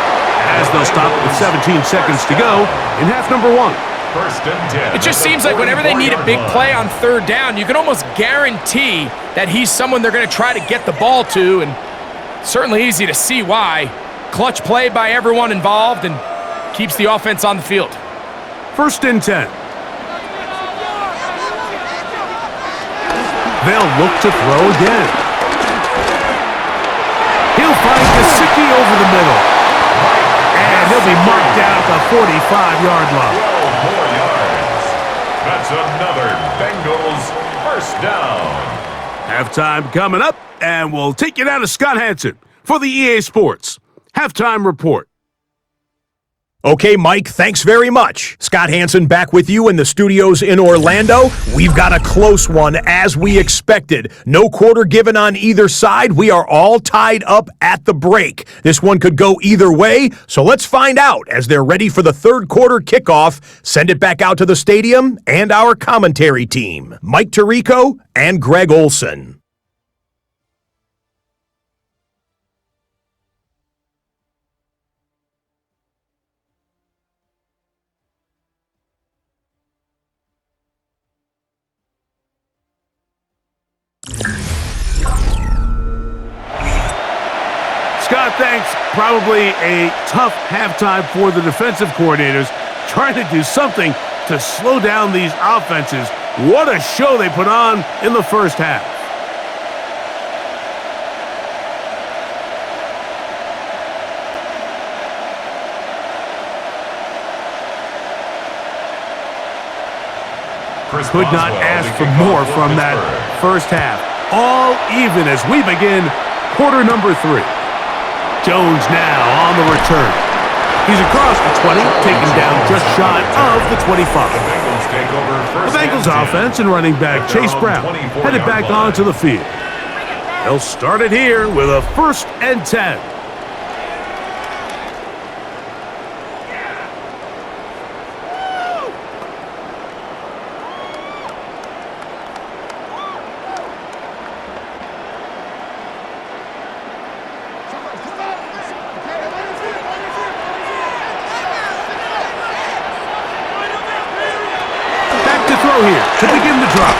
as they'll stop with 17 seconds to go in half number 1. 1st and 10. It just seems like whenever they need a big play on 3rd down, you can almost guarantee that he's someone they're going to try to get the ball to, and certainly easy to see why. Clutch play by everyone involved and keeps the offense on the field. 1st and 10. They'll look to throw again. He'll find Gesicki over the middle. And he'll be marked down at the 45-yard line. 12 more yards. That's another Bengals 1st down. Halftime coming up, and we'll take you down to Scott Hansen for the EA Sports Halftime Report. Okay, Mike, thanks very much. Scott Hansen back with you in the studios in Orlando. We've got a close one, as we expected. No quarter given on either side. We are all tied up at the break. This one could go either way, so let's find out as they're ready for the 3rd quarter kickoff. Send it back out to the stadium and our commentary team, Mike Tirico and Greg Olson. Scott, thanks. Probably a tough halftime for the defensive coordinators, trying to do something to slow down these offenses. What a show they put on in the first half. Could not ask for more from that first half. All even as we begin quarter number 3. Jones now on the return. He's across the 20, taken down just shy of the 25. The Bengals offense and running back Chase Brown headed back onto the field. They'll start it here with a 1st and 10. Here to begin the drop.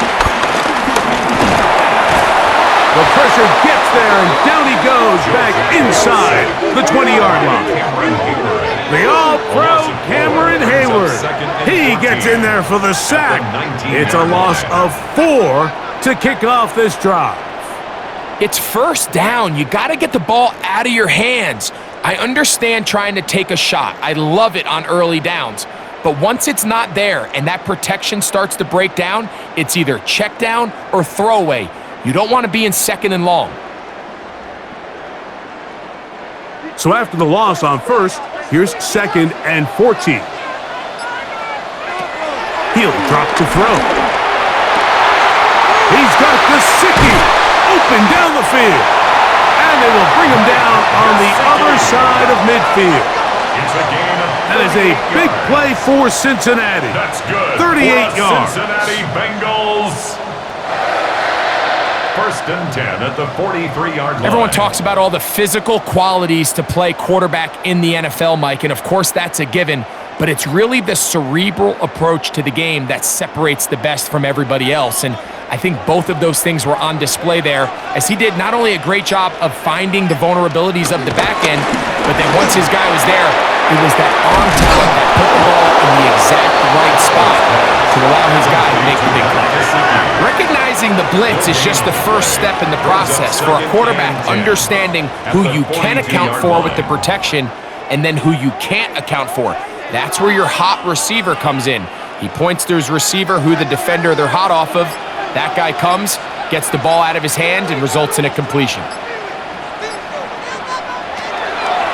The pressure gets there, and down he goes back inside the 20-yard line. The All-Pro Cameron Hayward. He gets in there for the sack. It's a loss of 4 to kick off this drive. It's 1st down. You got to get the ball out of your hands. I understand trying to take a shot. I love it on early downs. But once it's not there and that protection starts to break down, it's either check down or throwaway. You don't want to be in 2nd and long. So after the loss on 1st, here's 2nd and 14. He'll drop to throw. He's got Gesicki open down the field. And they will bring him down on the other side of midfield. That is a big play for Cincinnati. That's good. 38 yards. Cincinnati Bengals. 1st and 10 at the 43-yard line. Everyone talks about all the physical qualities to play quarterback in the NFL, Mike, and of course that's a given, but it's really the cerebral approach to the game that separates the best from everybody else, and I think both of those things were on display there, as he did not only a great job of finding the vulnerabilities of the back end, but then once his guy was there, it was that arm talent that put the ball in the exact right spot to allow his guy to make the big play. Recognizing the blitz is just the first step in the process for a quarterback, understanding who you can account for with the protection and then who you can't account for. That's where your hot receiver comes in. He points to his receiver who the defender they're hot off of. That guy comes, gets the ball out of his hand, and results in a completion.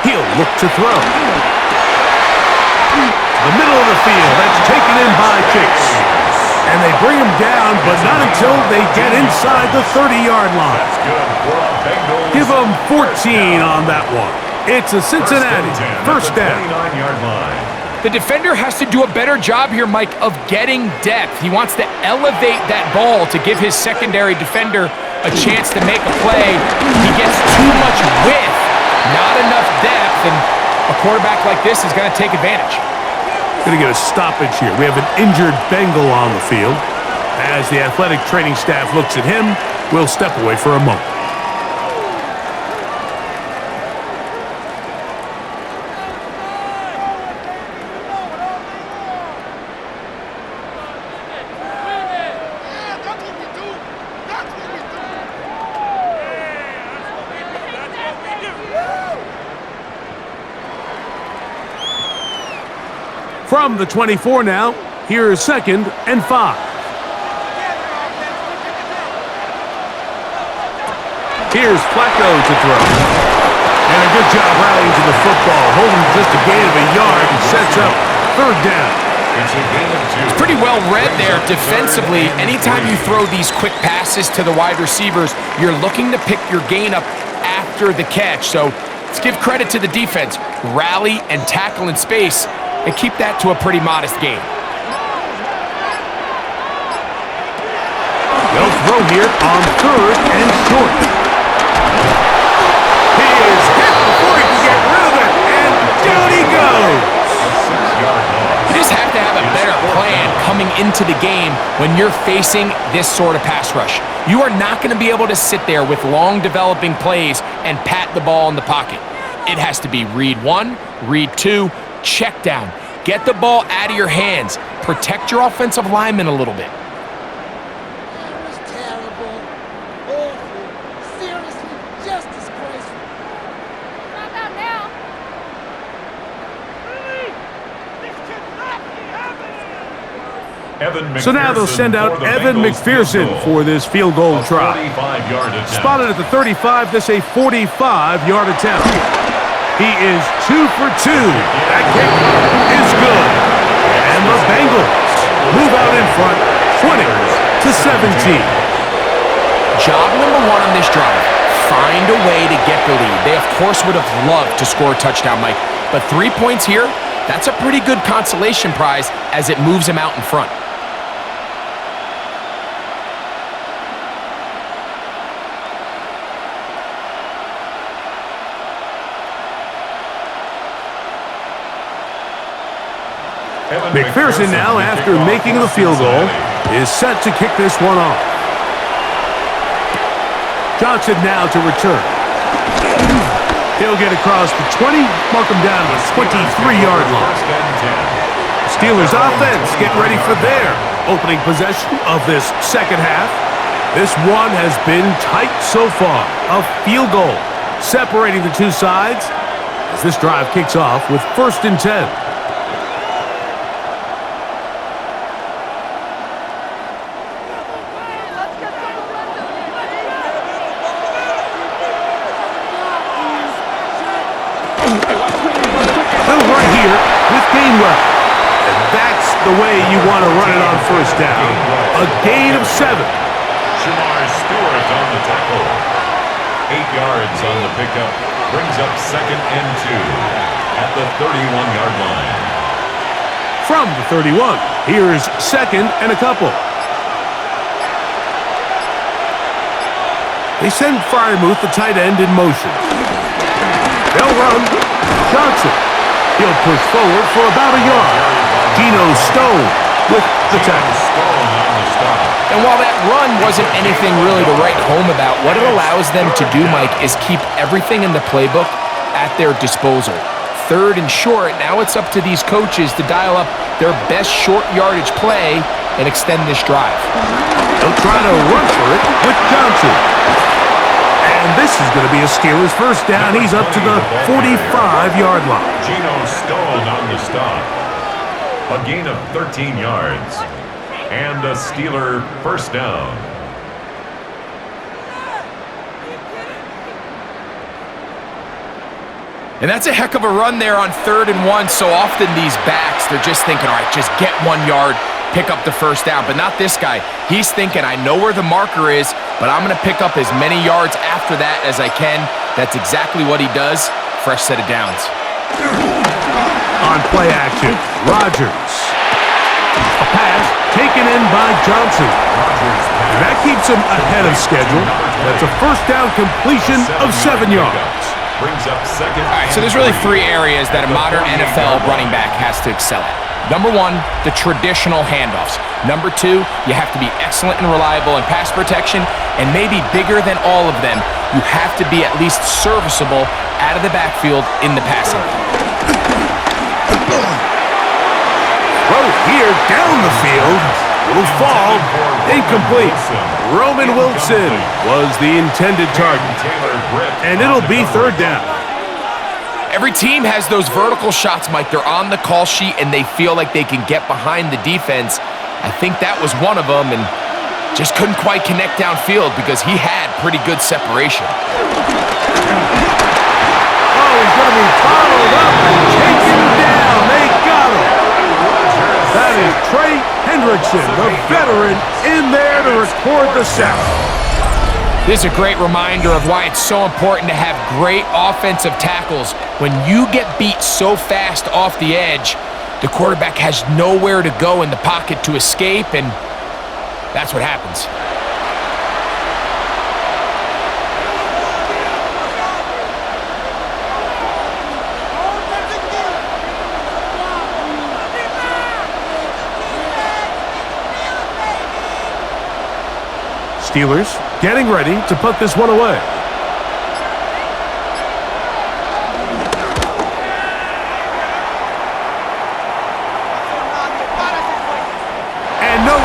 He'll look to throw. The middle of the field, that's taken in by Chase. And they bring him down, but not until they get inside the 30-yard line. Give them 14 on that one. It's a Cincinnati 1st down. The defender has to do a better job here, Mike, of getting depth. He wants to elevate that ball to give his secondary defender a chance to make a play. He gets too much width, not enough depth, and a quarterback like this is going to take advantage. Going to get a stoppage here. We have an injured Bengal on the field. As the athletic training staff looks at him, we'll step away for a moment. From the 24 now, here's 2nd and 5. Here's Flacco to throw. And a good job rallying to the football, holding just a gain of a yard and sets up 3rd down. It's pretty well read there defensively. Anytime you throw these quick passes to the wide receivers, you're looking to pick your gain up after the catch. So let's give credit to the defense. Rally and tackle in space and keep that to a pretty modest gain. They'll throw here on 3rd and short. He is hit before he can get rid of it, and down he goes. You just have to have a better plan coming into the game when you're facing this sort of pass rush. You are not going to be able to sit there with long developing plays and pat the ball in the pocket. It has to be read 1, read 2, check down. Get the ball out of your hands. Protect your offensive linemen a little bit. That was terrible. Awful. Seriously, just disgraceful. Not about now. So now they'll send out Evan McPherson for this field goal try. Spotted at the 35, this a 45-yard attempt. He is 2 for 2. That kick is good. And the Bengals move out in front, 20-17. Job number 1 on this drive. Find a way to get the lead. They, of course, would have loved to score a touchdown, Mike. But 3 points here, that's a pretty good consolation prize as it moves them out in front. McPherson now, after making the field goal, is set to kick this one off. Johnson now to return. He'll get across the 20, mark him down to the 23-yard line. Steelers offense getting ready for their opening possession of this second half. This one has been tight so far. A field goal separating the two sides as this drive kicks off with 1st and 10. And that's the way you want to run it on 1st down. A gain of 7. Shamar Stewart on the tackle. 8 yards on the pickup. Brings up 2nd and 2 at the 31-yard line. From the 31, here's 2nd and a couple. They send Freiermuth, the tight end, in motion. They'll run. Johnson. He'll push forward for about a yard. Geno Stone with the tackle. And while that run wasn't anything really to write home about, what it allows them to do, Mike, is keep everything in the playbook at their disposal. 3rd and short, now it's up to these coaches to dial up their best short yardage play and extend this drive. They'll try to run for it with Johnson. And this is going to be a Steelers 1st down. He's up to the 45-yard line. Geno Stone on the stop. A gain of 13 yards. And a Steeler 1st down. And that's a heck of a run there on 3rd and 1. So often these backs, they're just thinking, all right, just get 1 yard, pick up the 1st down. But not this guy. He's thinking, I know where the marker is, but I'm going to pick up as many yards after that as I can. That's exactly what he does. Fresh set of downs. On play action, Rodgers. A pass taken in by Johnson. And that keeps him ahead of schedule. That's a 1st down completion of 7 yards. Brings up 2nd. All right, so there's really 3 areas that a modern NFL running back has to excel at. Number 1, the traditional handoffs. Number 2, you have to be excellent and reliable in pass protection. And maybe bigger than all of them, you have to be at least serviceable out of the backfield in the passing. Throw here down the field. Little fall. Incomplete. Roman Wilson was the intended target. And it'll be 3rd down. Every team has those vertical shots, Mike. They're on the call sheet, and they feel like they can get behind the defense. I think that was one of them, and just couldn't quite connect downfield because he had pretty good separation. Oh, he's going to be followed up and taken down. They got him. That is Trey Hendrickson, the veteran, in there to record the sack. This is a great reminder of why it's so important to have great offensive tackles. When you get beat so fast off the edge, the quarterback has nowhere to go in the pocket to escape, and that's what happens. Steelers getting ready to put this one away.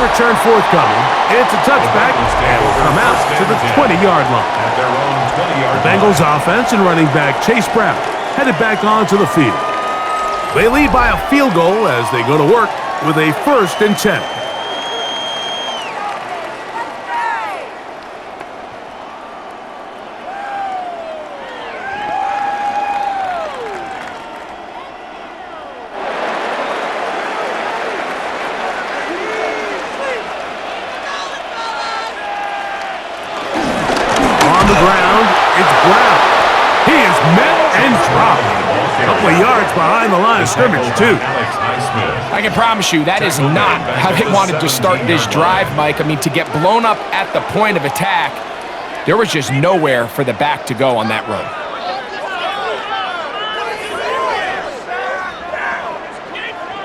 return forthcoming. It's a touchback and will come out to the 20-yard line. At their own 20-yard The Bengals offense and running back Chase Brown headed back onto the field. They lead by a field goal as they go to work with a 1st and 10. On the ground, it's Brown. He is met and dropped. A couple of yards behind the line of scrimmage, too. I can promise you that is not how they wanted to start this drive, Mike. I mean, to get blown up at the point of attack, there was just nowhere for the back to go on that run.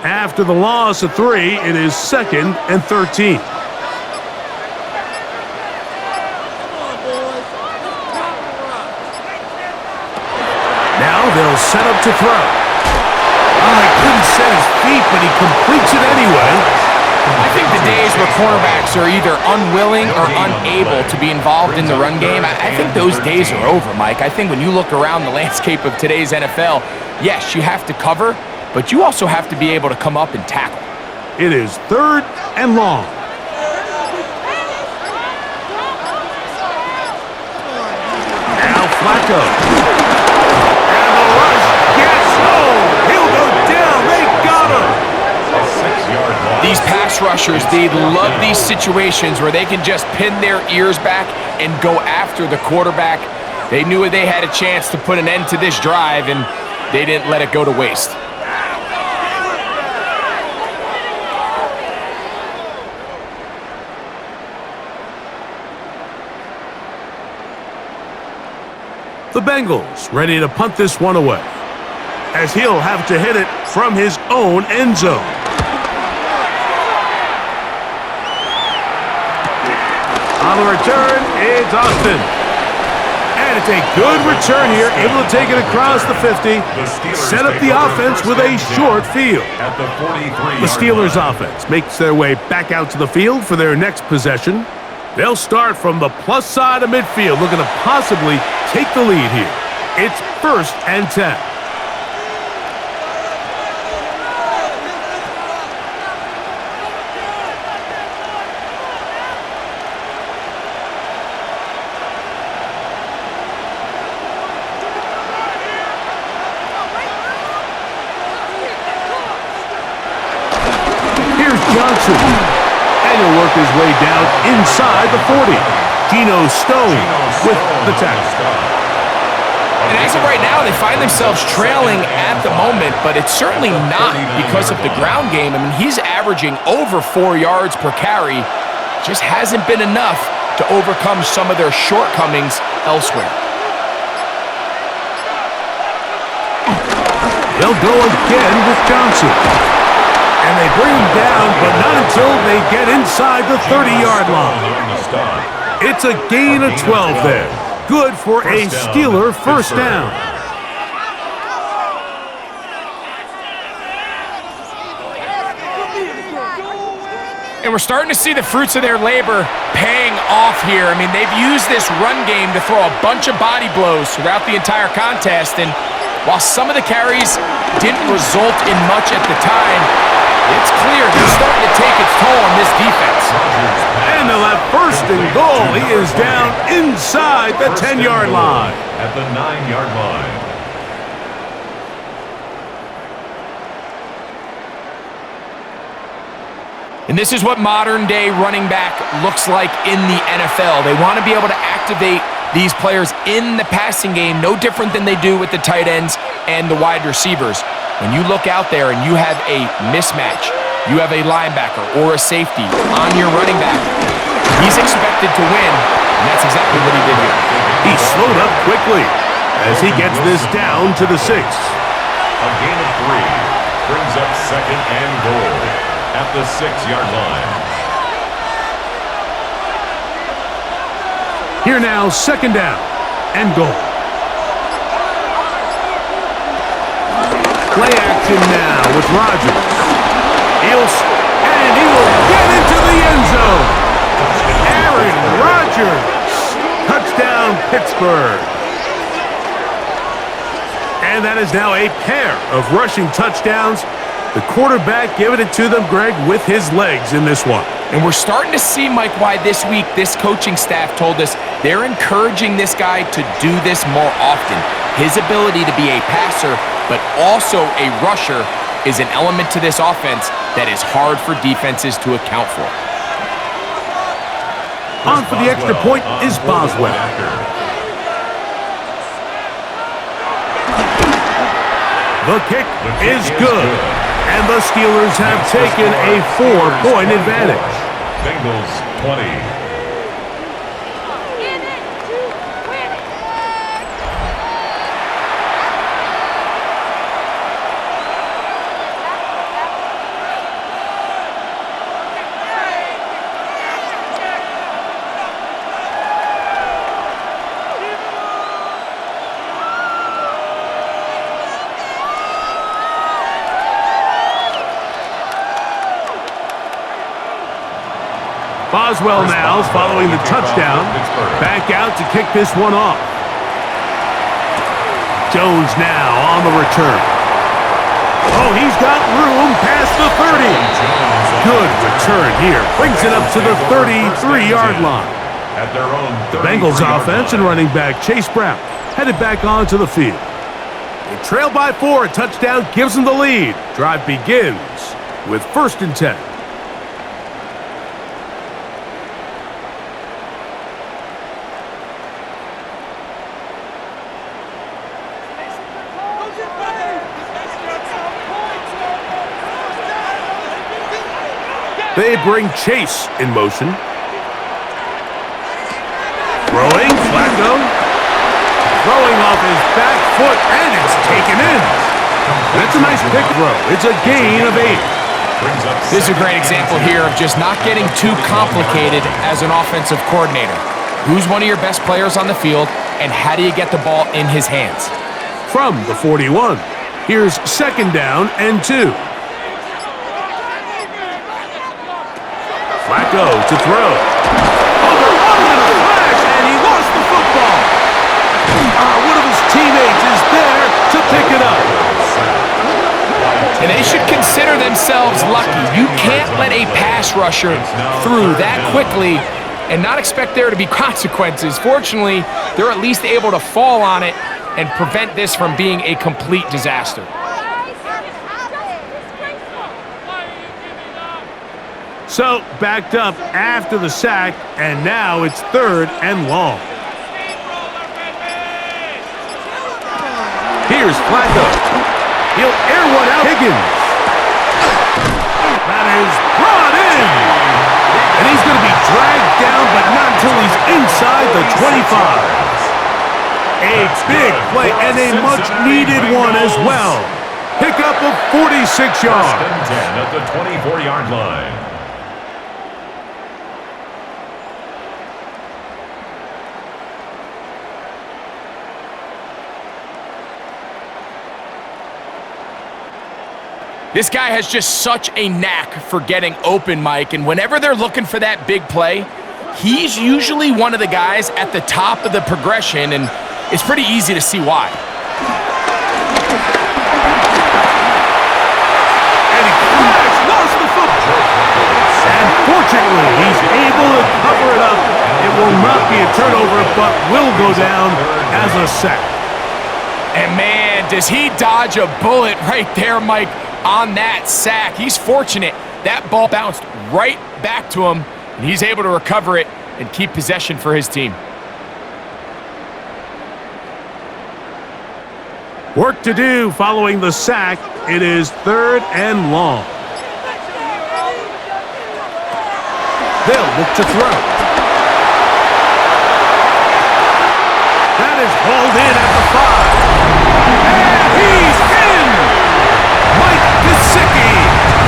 After the loss of 3, it is 2nd and 13. Now they'll set up to throw. Oh, he couldn't set his feet, but he completes it anyway. I think the days where cornerbacks are either unwilling or unable to be involved in the run game, I think those days are over, Mike. I think when you look around the landscape of today's NFL, yes, you have to cover, but you also have to be able to come up and tackle. It is 3rd and long. Now Flacco. And the rush. Yes, oh, he'll go down. They got him. These pass rushers, they love these situations where they can just pin their ears back and go after the quarterback. They knew they had a chance to put an end to this drive, and they didn't let it go to waste. The Bengals ready to punt this one away, as he'll have to hit it from his own end zone. On the return, it's Austin. And it's a good return here, able to take it across the 50, set up the offense with a short field. The Steelers offense makes their way back out to the field for their next possession. They'll start from the plus side of midfield, looking to possibly take the lead here. It's 1st and 10. Here's Johnson. And he'll work his way down inside the 40. Geno Stone with the tackle. And as of right now, they find themselves trailing at the moment, but it's certainly not because of the ground game. I mean, he's averaging over 4 yards per carry. Just hasn't been enough to overcome some of their shortcomings elsewhere. They'll go again with Johnson. And they bring him down, but not until they get inside the 30-yard line. It's a gain of 12 there. Good for a Steeler 1st down. And we're starting to see the fruits of their labor paying off here. I mean, they've used this run game to throw a bunch of body blows throughout the entire contest. And while some of the carries didn't result in much at the time, it's clear they're starting to take its toll on this defense. And they'll have 1st and goal. He is down inside the 10-yard line. At the 9-yard line. And this is what modern-day running back looks like in the NFL. They want to be able to activate these players in the passing game, no different than they do with the tight ends and the wide receivers. When you look out there and you have a mismatch, you have a linebacker or a safety on your running back, he's expected to win, and that's exactly what he did here. He slowed up quickly as he gets this down to the 6. A gain of 3 brings up 2nd and goal at the 6-yard line. Here now, 2nd down and goal. Play action now with Rodgers. And he will get into the end zone. Aaron Rodgers. Touchdown, Pittsburgh. And that is now a pair of rushing touchdowns. The quarterback giving it to them, Greg, with his legs in this one. And we're starting to see, Mike, why this week this coaching staff told us they're encouraging this guy to do this more often. His ability to be a passer, but also a rusher, is an element to this offense that is hard for defenses to account for. On for the extra point is Boswell. The kick is good, and the Steelers have taken a 4-point advantage. Bengals 20. Boswell now following the touchdown. Back out to kick this one off. Jones now on the return. Oh, he's got room past the 30. Good return here. Brings it up to the 33-yard line. At their own The Bengals offense and running back Chase Brown headed back onto the field. They trail by 4. A touchdown gives them the lead. Drive begins with 1st and 10. They bring Chase in motion. Throwing, Flacco. Throwing off his back foot, and it's taken in. That's a nice pick throw. It's a gain of 8. This is a great example here of just not getting too complicated as an offensive coordinator. Who's one of your best players on the field, and how do you get the ball in his hands? From the 41, here's 2nd down and 2. Flacco to throw. Oh, they're on him in a flash, and he lost the football. One of his teammates is there to pick it up. And they should consider themselves lucky. You can't let a pass rusher through that quickly and not expect there to be consequences. Fortunately, they're at least able to fall on it and prevent this from being a complete disaster. So, backed up after the sack, and now it's 3rd and long. Here's Flacco. He'll air one out. Higgins. That is brought in. And he's going to be dragged down, but not until he's inside the 25. A big play and a much-needed one as well. Pickup of 46 yards. 10 at the 24-yard line. This guy has just such a knack for getting open, Mike, and whenever they're looking for that big play, he's usually one of the guys at the top of the progression, and it's pretty easy to see why. And he lost the football. And fortunately, he's able to cover it up. It will not be a turnover, but will go down as a sack. And man, does he dodge a bullet right there, Mike, on that sack. He's fortunate. That ball bounced right back to him, and he's able to recover it and keep possession for his team. Work to do following the sack. It is 3rd and long. They'll look to throw. That is hauled in at the 5. And he's in! Mike Gesicki.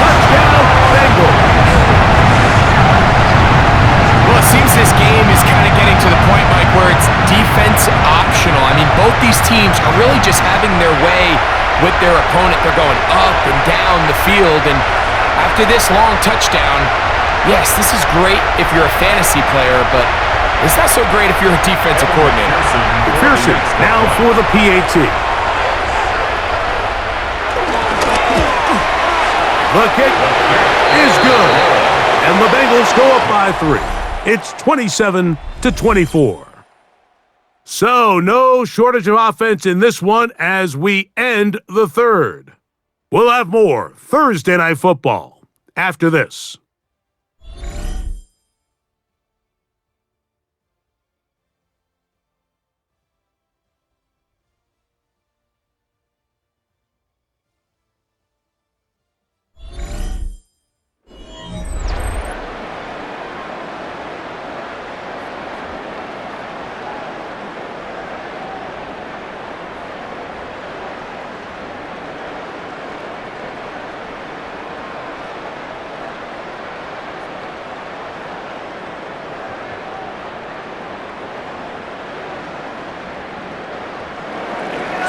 Touchdown, Bengals. Well, it seems this game is kind of getting to the point, Mike, where it's defense optional. I mean, both these teams are really just having their way with their opponent. They're going up and down the field, and after this long touchdown, Yes, this is great if you're a fantasy player, but it's not so great if you're a defensive coordinator. McPherson now for the PAT. The kick is good. And the Bengals go up by 3. It's 27-24. So, no shortage of offense in this one as we end the third. We'll have more Thursday Night Football after this.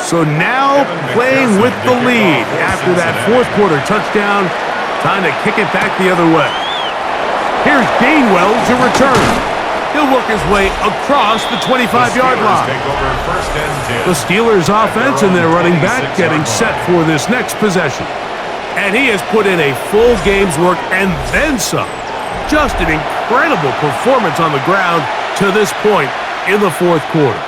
So now playing with the lead after that fourth quarter touchdown, time to kick it back the other way. Here's Gainwell to return. He'll work his way across the 25-yard line. The Steelers offense and their running back getting set for this next possession. And he has put in a full game's work and then some. Just an incredible performance on the ground to this point in the fourth quarter.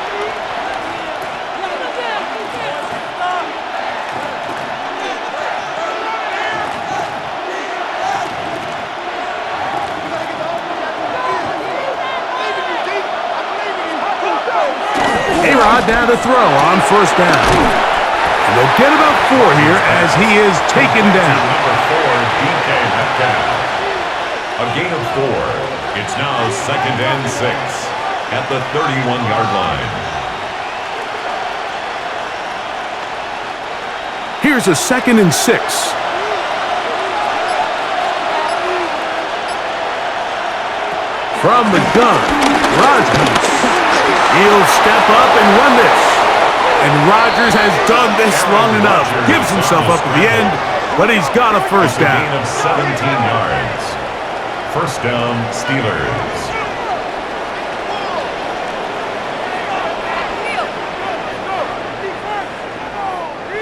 Down to throw on first down. And they'll get about 4 here as he is taken down. Number 4, DK Metcalf. A gain of 4. It's now 2nd and 6 at the 31-yard line. Here's a 2nd and 6. From the gun, Rodgers. He'll step up and run this. And Rodgers has done this long enough. Gives himself up at the end, but he's got a first down. A gain of 17 yards. First down, Steelers.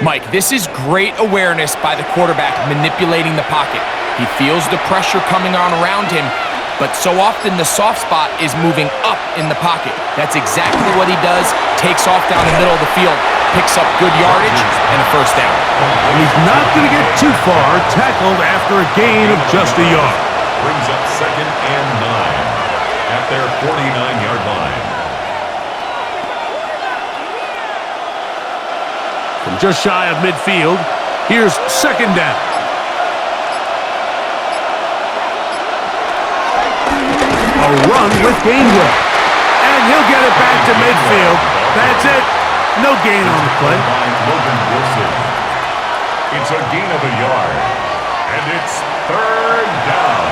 Mike, this is great awareness by the quarterback manipulating the pocket. He feels the pressure coming on around him, but so often the soft spot is moving up in the pocket. That's exactly what he does. Takes off down the middle of the field, picks up good yardage, and a first down. And he's not going to get too far, tackled after a gain of just a yard. Brings up 2nd and 9 at their 49-yard line. From just shy of midfield, here's 2nd down. A run with Gainwell. And he'll get it back to midfield. That's it. No gain on the play. It's a gain of a yard. And it's 3rd down.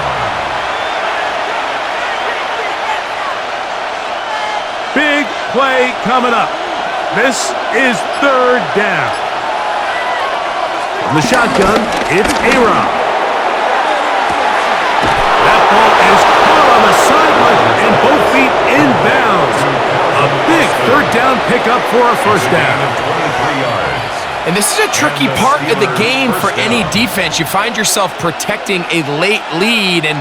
Big play coming up. This is 3rd down. From the shotgun, it's A-Rod. That ball is caught on the sideline and both feet inbounds. A big 3rd down pickup for a first down. 23 yards. And this is a tricky part of the game for any defense. You find yourself protecting a late lead, and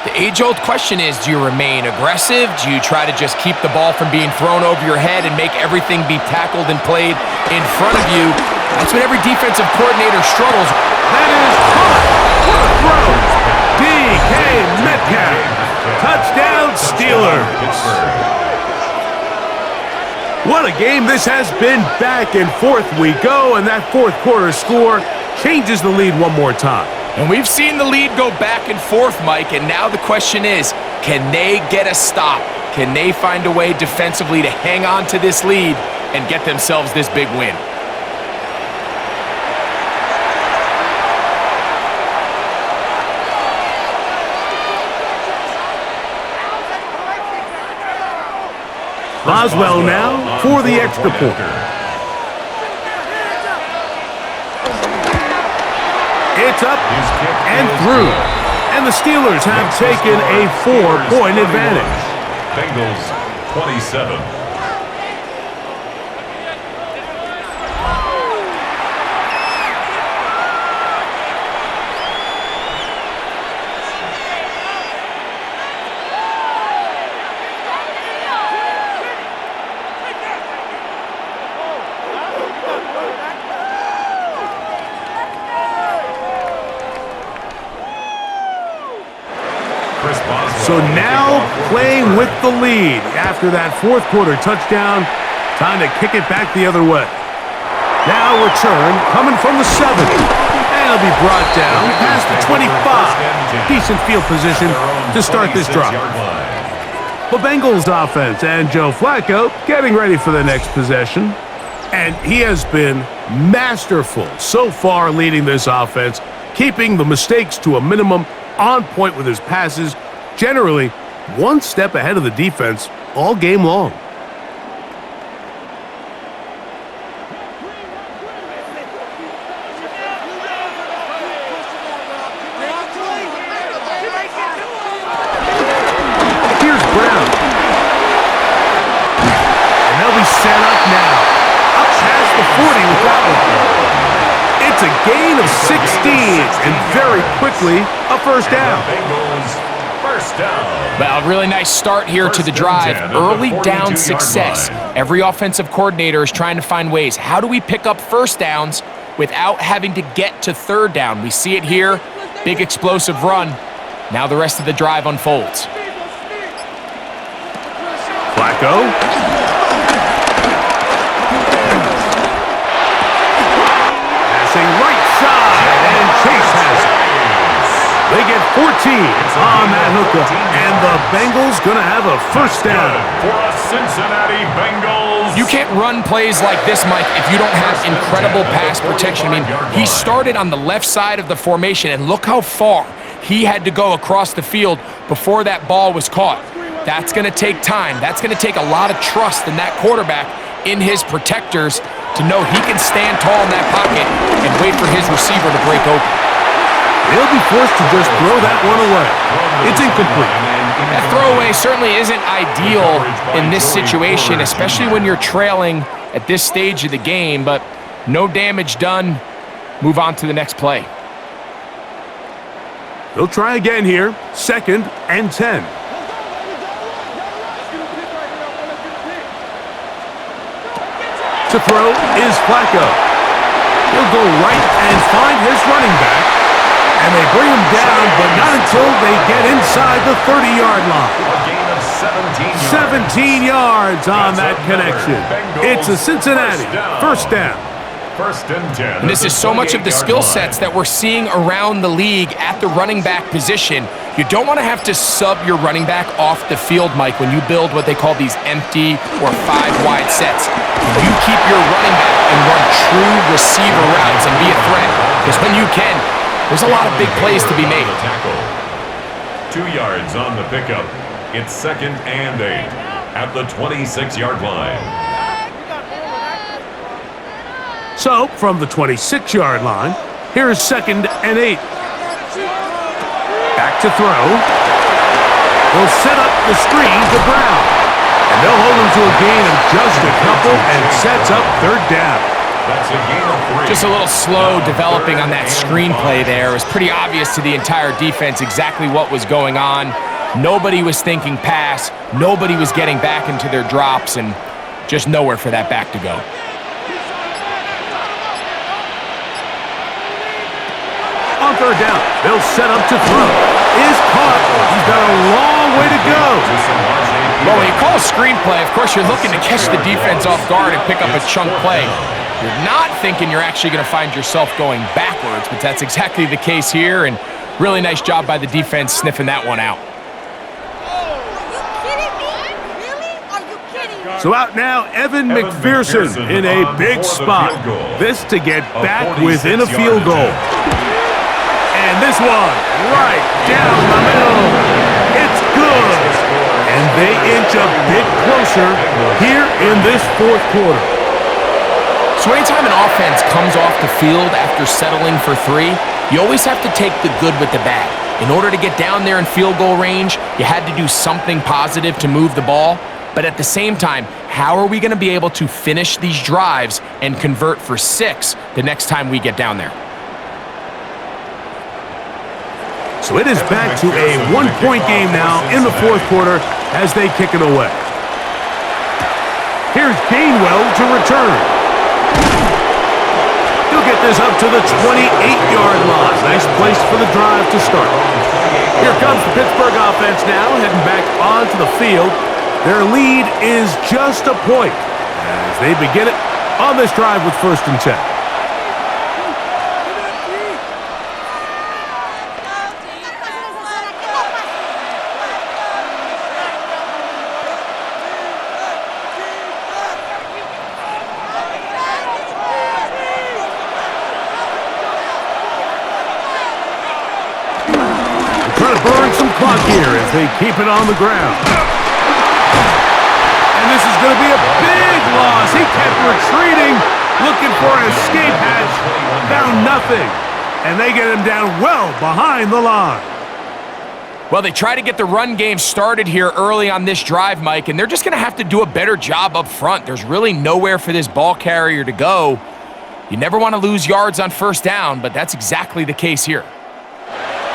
the age-old question is, do you remain aggressive? Do you try to just keep the ball from being thrown over your head and make everything be tackled and played in front of you? That's what every defensive coordinator struggles. That is caught. What a throw. DK Metcalf. Touchdown, Steelers. What a game this has been. Back and forth we go, and that fourth quarter score changes the lead one more time. And we've seen the lead go back and forth, Mike, and now the question is, can they get a stop? Can they find a way defensively to hang on to this lead and get themselves this big win? Boswell now for the extra point. It's up and through. And the Steelers have taken a 4-point advantage. Bengals 27. So now playing with the lead after that fourth quarter touchdown. Time to kick it back the other way. Now return coming from the 7. And it'll be brought down past the 25. Decent field position to start this drive. The Bengals offense and Joe Flacco getting ready for the next possession. And he has been masterful so far leading this offense, keeping the mistakes to a minimum, on point with his passes, generally one step ahead of the defense all game long. Here's Brown. And they'll be set up now. Up past the 40 with that one. It's a gain of 16, and very quickly, a first down. Well, really nice start here to the drive. Early down success. Every offensive coordinator is trying to find ways. How do we pick up first downs without having to get to third down? We see it here. Big explosive run. Now the rest of the drive unfolds. Flacco. Right side, and Chase has it. They get 14 on that hookup, and the Bengals going to have a first down. For a Cincinnati Bengals. You can't run plays like this, Mike, if you don't have incredible pass protection. I mean, he started on the left side of the formation, and look how far he had to go across the field before that ball was caught. That's going to take time. That's going to take a lot of trust in that quarterback, in his protectors, to know he can stand tall in that pocket and wait for his receiver to break open. He'll be forced to just throw that one away. It's incomplete. That throwaway certainly isn't ideal in this situation, especially when you're trailing at this stage of the game, but no damage done. Move on to the next play. They'll try again here. 2nd and 10. To throw is Flacco. He'll go right and find his running back. And they bring him down, but not until they get inside the 30-yard line. A gain of 17 yards on that connection. It's a Cincinnati first down. First and 10. And this is so much of the skill sets that we're seeing around the league at the running back position. You don't want to have to sub your running back off the field, Mike, when you build what they call these empty or 5-wide sets. You keep your running back and run true receiver routes and be a threat. Because when you can, there's a lot of big plays to be made. 2 yards on the pickup. It's 2nd and 8 at the 26-yard line. So, from the 26-yard line, here is 2nd and 8. Back to throw. They'll set up the screen to Brown. And they'll hold him to a gain of just a couple and sets up third down. That's a gain of 3. Just a little slow developing on that screenplay there. It was pretty obvious to the entire defense exactly what was going on. Nobody was thinking pass. Nobody was getting back into their drops, and just nowhere for that back to go. On third down, they'll set up to throw. Is caught. He's got a long way to go. Well, when you call a screenplay, of course you're looking to catch the defense off guard and pick up a chunk play. You're not thinking you're actually going to find yourself going backwards, but that's exactly the case here, and really nice job by the defense sniffing that one out. So out now, Evan McPherson in a big spot. This to get back within a field goal. And this one, right down the middle. It's good. And they inch a bit closer here in this fourth quarter. So anytime an offense comes off the field after settling for 3, you always have to take the good with the bad. In order to get down there in field goal range, you had to do something positive to move the ball. But at the same time, how are we going to be able to finish these drives and convert for 6 the next time we get down there? So it is back to a one-point game now in the fourth quarter as they kick it away. Here's Gainwell to return. He'll get this up to the 28-yard line. Nice place for the drive to start. Here comes the Pittsburgh offense now, heading back onto the field. Their lead is just a point as they begin it on this drive with 1st and 10. Trying to burn some clock here as they keep it on the ground. And this is going to be a big loss. He kept retreating, looking for an escape hatch. Found nothing. And they get him down well behind the line. Well, they try to get the run game started here early on this drive, Mike, and they're just going to have to do a better job up front. There's really nowhere for this ball carrier to go. You never want to lose yards on 1st down, but that's exactly the case here.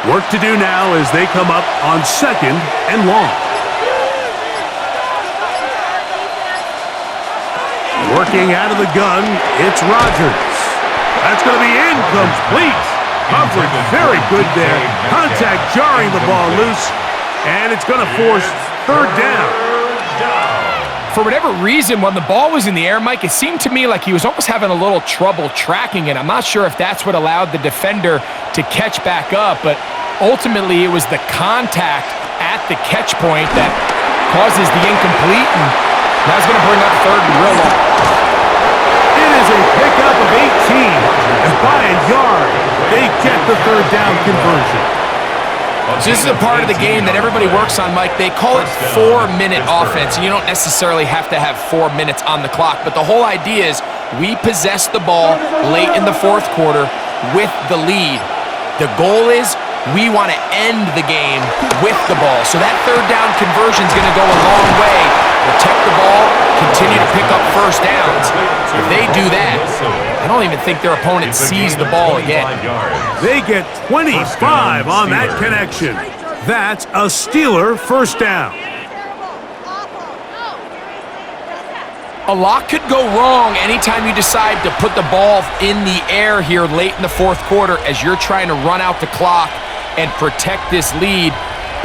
Work to do now as they come up on 2nd and long. Working out of the gun, it's Rodgers. That's going to be incomplete. Coverage very good there. Contact jarring the ball loose, and it's going to force 3rd down. For whatever reason, when the ball was in the air, Mike, it seemed to me like he was almost having a little trouble tracking it. I'm not sure if that's what allowed the defender to catch back up, but ultimately it was the contact at the catch point that causes the incomplete, and that's going to bring up 3rd and real long. It is a pickup of 18, and by a yard, they get the 3rd down conversion. So this is a part of the game that everybody works on, Mike. They call it 4-minute offense, and you don't necessarily have to have 4 minutes on the clock, but the whole idea is we possess the ball late in the 4th quarter with the lead. The goal is we want to end the game with the ball. So that 3rd down conversion is going to go a long way. Protect the ball, continue to pick up 1st downs. If they do that, I don't even think their opponent sees the ball again. They get 25 on that connection. That's a Steeler 1st down. A lot could go wrong anytime you decide to put the ball in the air here late in the 4th quarter as you're trying to run out the clock and protect this lead.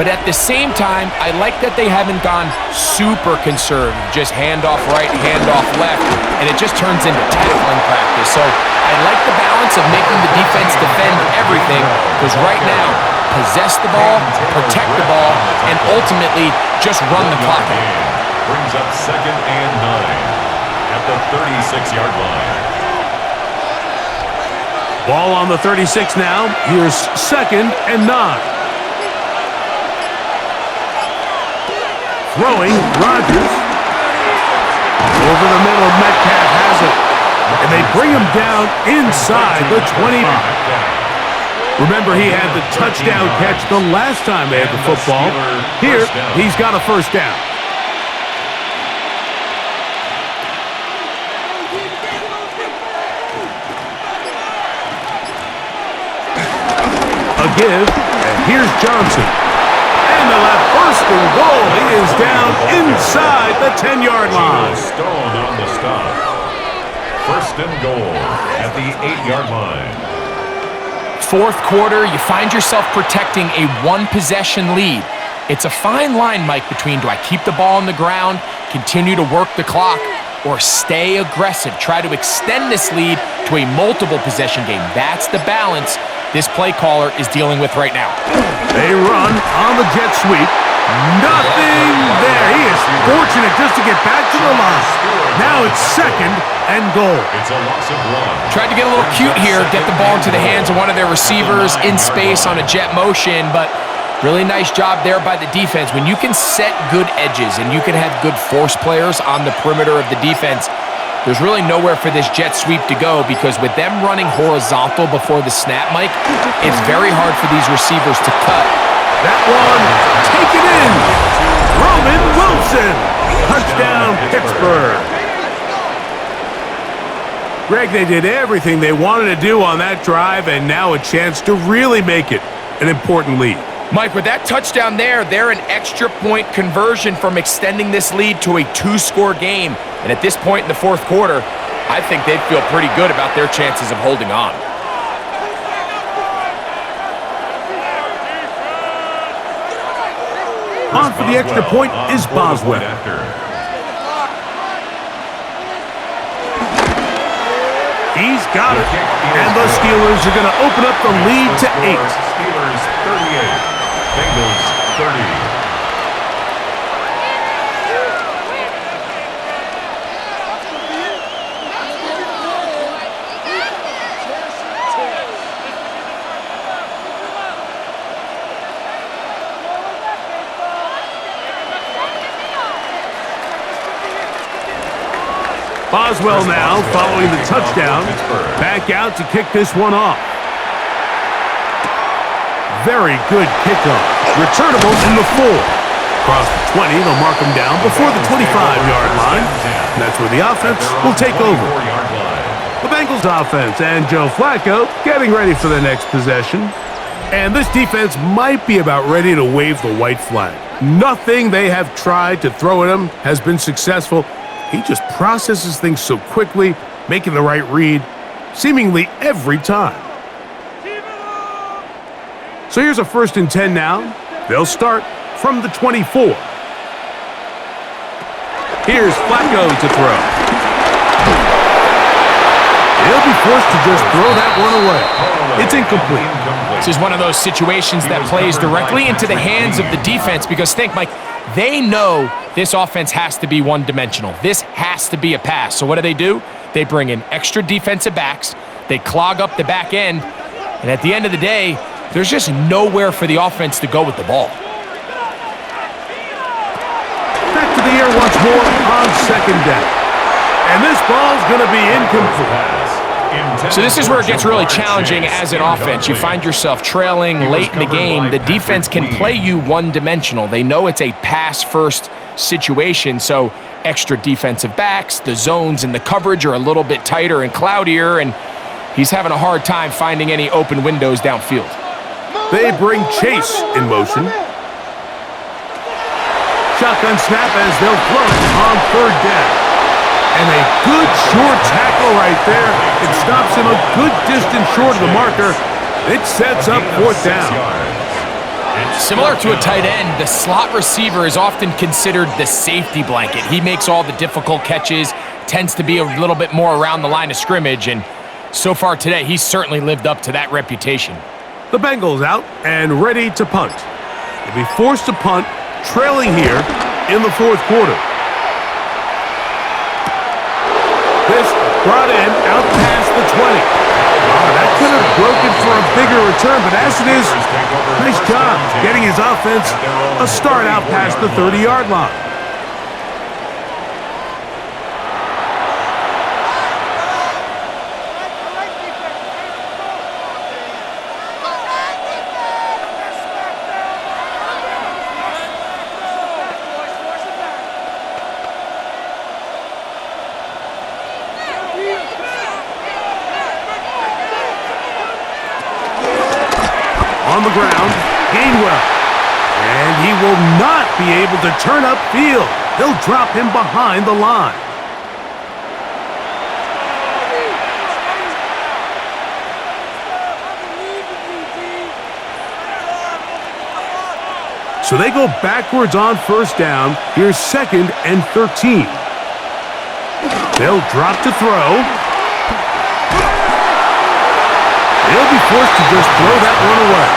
But at the same time, I like that they haven't gone super conservative, just handoff right, handoff left, and it just turns into tackling practice. So I like the balance of making the defense defend everything, because right now, possess the ball, protect the ball, and ultimately just run the clock out. Brings up 2nd and 9 at the 36-yard line. Ball on the 36 now. Here's 2nd and 9. Throwing, Rodgers. Over the middle, Metcalf has it. And they bring him down inside the 20. Remember, he had the touchdown catch the last time they had the football. Here, he's got a 1st down. A give, and here's Johnson. And they'll have 1st and goal. He is down inside the 10-yard line. Stone on the stop. 1st and goal at the 8-yard line. 4th quarter, you find yourself protecting a 1-possession lead. It's a fine line, Mike, between do I keep the ball on the ground, continue to work the clock, or stay aggressive, try to extend this lead to a multiple-possession game. That's the balance this play caller is dealing with right now. They run on the jet sweep. Nothing there. He is fortunate just to get back to the line. Now it's 2nd and goal. It's a loss of 1. Tried to get a little cute here, get the ball into the hands of one of their receivers in space on a jet motion, but really nice job there by the defense. When you can set good edges and you can have good force players on the perimeter of the defense, There's really nowhere for this jet sweep to go because with them running horizontal before the snap, Mike, it's very hard for these receivers to cut. That one, taken in. Roman Wilson. Touchdown, Pittsburgh. Greg, they did everything they wanted to do on that drive, and now a chance to really make it an important lead. Mike, with that touchdown there, they're an extra point conversion from extending this lead to a 2-score game. And at this point in the fourth quarter, I think they'd feel pretty good about their chances of holding on. On for the extra point is Boswell. He's got it. And the Steelers are going to open up the lead to 8. Steelers 38, Bengals 30. Boswell now following the touchdown. Back out to kick this one off. Very good kickoff. Returnable in the 4. Across the 20, they'll mark him down before the 25-yard line. And that's where the offense will take over. The Bengals offense and Joe Flacco getting ready for the next possession. And this defense might be about ready to wave the white flag. Nothing they have tried to throw at him has been successful. He just processes things so quickly, making the right read, seemingly every time. So here's a 1st and 10 now. They'll start from the 24. Here's Flacco to throw. He'll be forced to just throw that one away. It's incomplete. This is one of those situations that plays directly into the hands of the defense because think, Mike, they know this offense has to be one-dimensional. This has to be a pass. So what do? They bring in extra defensive backs. They clog up the back end. And at the end of the day, there's just nowhere for the offense to go with the ball. Back to the air once more on 2nd down. And this ball's going to be incomplete. So this is where it gets really challenging as an offense. You find yourself trailing late in the game. The defense can play you one-dimensional. They know it's a pass-first situation, so extra defensive backs, the zones and the coverage are a little bit tighter and cloudier, and he's having a hard time finding any open windows downfield. They bring Chase in motion. Shotgun snap as they'll throw it on 3rd down. And a good short tackle right there. It stops him a good distance short of the marker. It sets up 4th down. Similar to a tight end, the slot receiver is often considered the safety blanket. He makes all the difficult catches, tends to be a little bit more around the line of scrimmage, and so far today, he's certainly lived up to that reputation. The Bengals out and ready to punt. They'll be forced to punt, trailing here in the 4th quarter. This brought in out past the 20. That could have broken for a bigger return, but as it is, nice job getting his offense a start out past the 30-yard line. On the ground, Gainwell. And he will not be able to turn upfield. They'll drop him behind the line. So they go backwards on 1st down. Here's 2nd and 13. They'll drop to throw. They'll be forced to just throw that one away.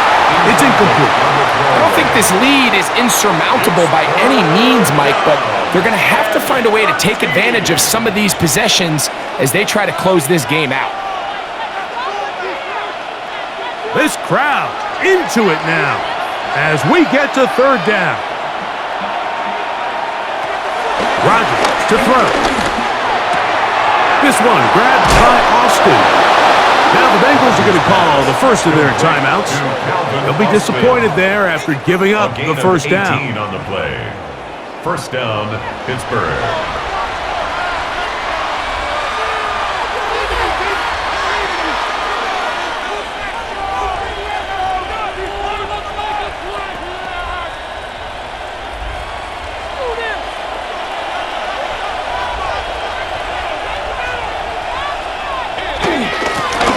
It's incomplete. I don't think this lead is insurmountable by any means, Mike, but they're going to have to find a way to take advantage of some of these possessions as they try to close this game out. This crowd into it now as we get to 3rd down. Rodgers to throw. This one grabbed by Austin. Now the Bengals are going to call the first of their timeouts. They'll be disappointed there after giving up the first down. 18 on the play. First down, Pittsburgh.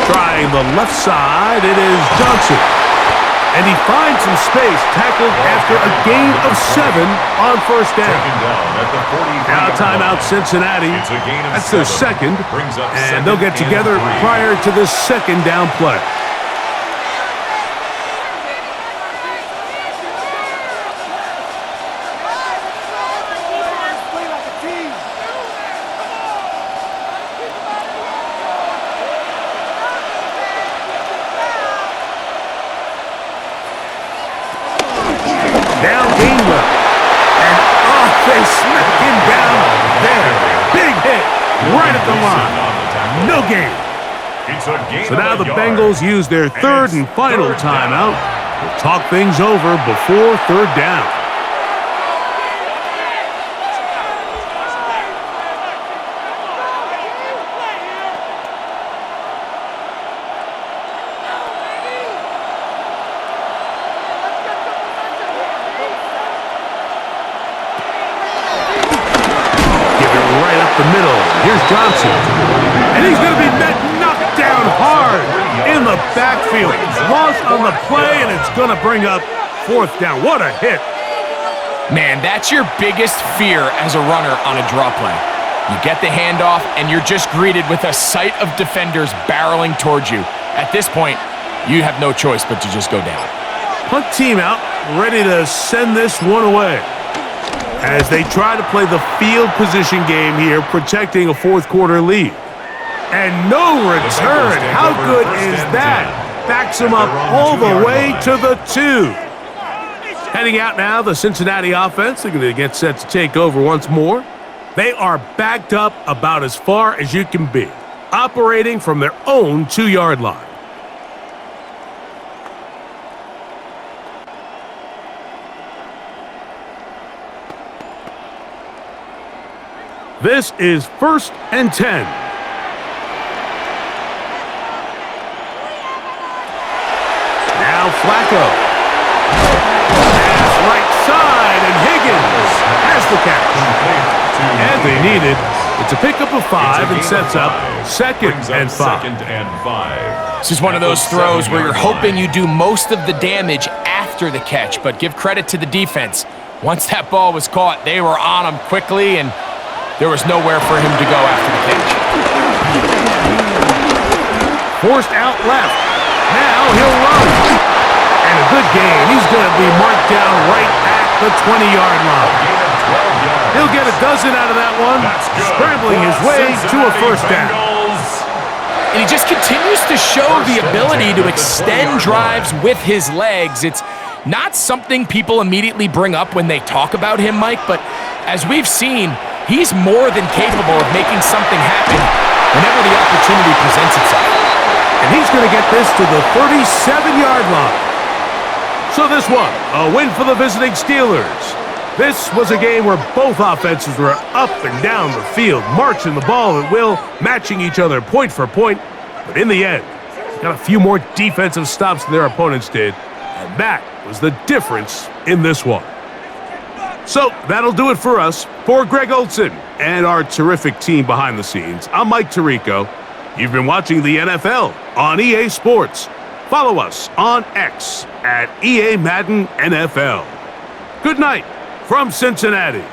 Trying the left side, it is Johnson. And he finds some space, tackled after a gain of 7 on first down. Now timeout Cincinnati. That's their second. And they'll get together prior to the second down play. Now Gainwell. And they smack him down there. Big hit right at the line. No gain. So now the Bengals use their third and final timeout to talk things over before third down. The middle. Here's Johnson. And he's going to be knocked down hard in the backfield. Loss on the play, and it's going to bring up fourth down. What a hit. Man, that's your biggest fear as a runner on a draw play. You get the handoff, and you're just greeted with a sight of defenders barreling towards you. At this point, you have no choice but to just go down. Punt team out, ready to send this one away, as they try to play the field position game here, protecting a fourth quarter lead. And no return. How good is that? Backs him up all the way to the 2. Heading out now, the Cincinnati offense. They're going to get set to take over once more. They are backed up about as far as you can be, operating from their own 2-yard line. This is 1st and 10. Now Flacco. Pass right side, and Higgins has the catch. And they need it. It's a pickup of 5 and sets up second and 5. This is one of those throws where you're hoping you do most of the damage after the catch, but give credit to the defense. Once that ball was caught, they were on him quickly, and there was nowhere for him to go after the catch. Forced out left. Now he'll run. And a good gain. He's going to be marked down right at the 20-yard line. He'll get a dozen out of that one, scrambling his way to a first down. And he just continues to show the ability to extend drives with his legs. It's not something people immediately bring up when they talk about him, Mike, but as we've seen, he's more than capable of making something happen whenever the opportunity presents itself. And he's going to get this to the 37-yard line. So this one, a win for the visiting Steelers. This was a game where both offenses were up and down the field, marching the ball at will, matching each other point for point. But in the end, they got a few more defensive stops than their opponents did, and that was the difference in this one. So that'll do it for us. For Greg Olson and our terrific team behind the scenes, I'm Mike Tirico. You've been watching the NFL on EA Sports. Follow us on X at EA Madden NFL. Good night from Cincinnati.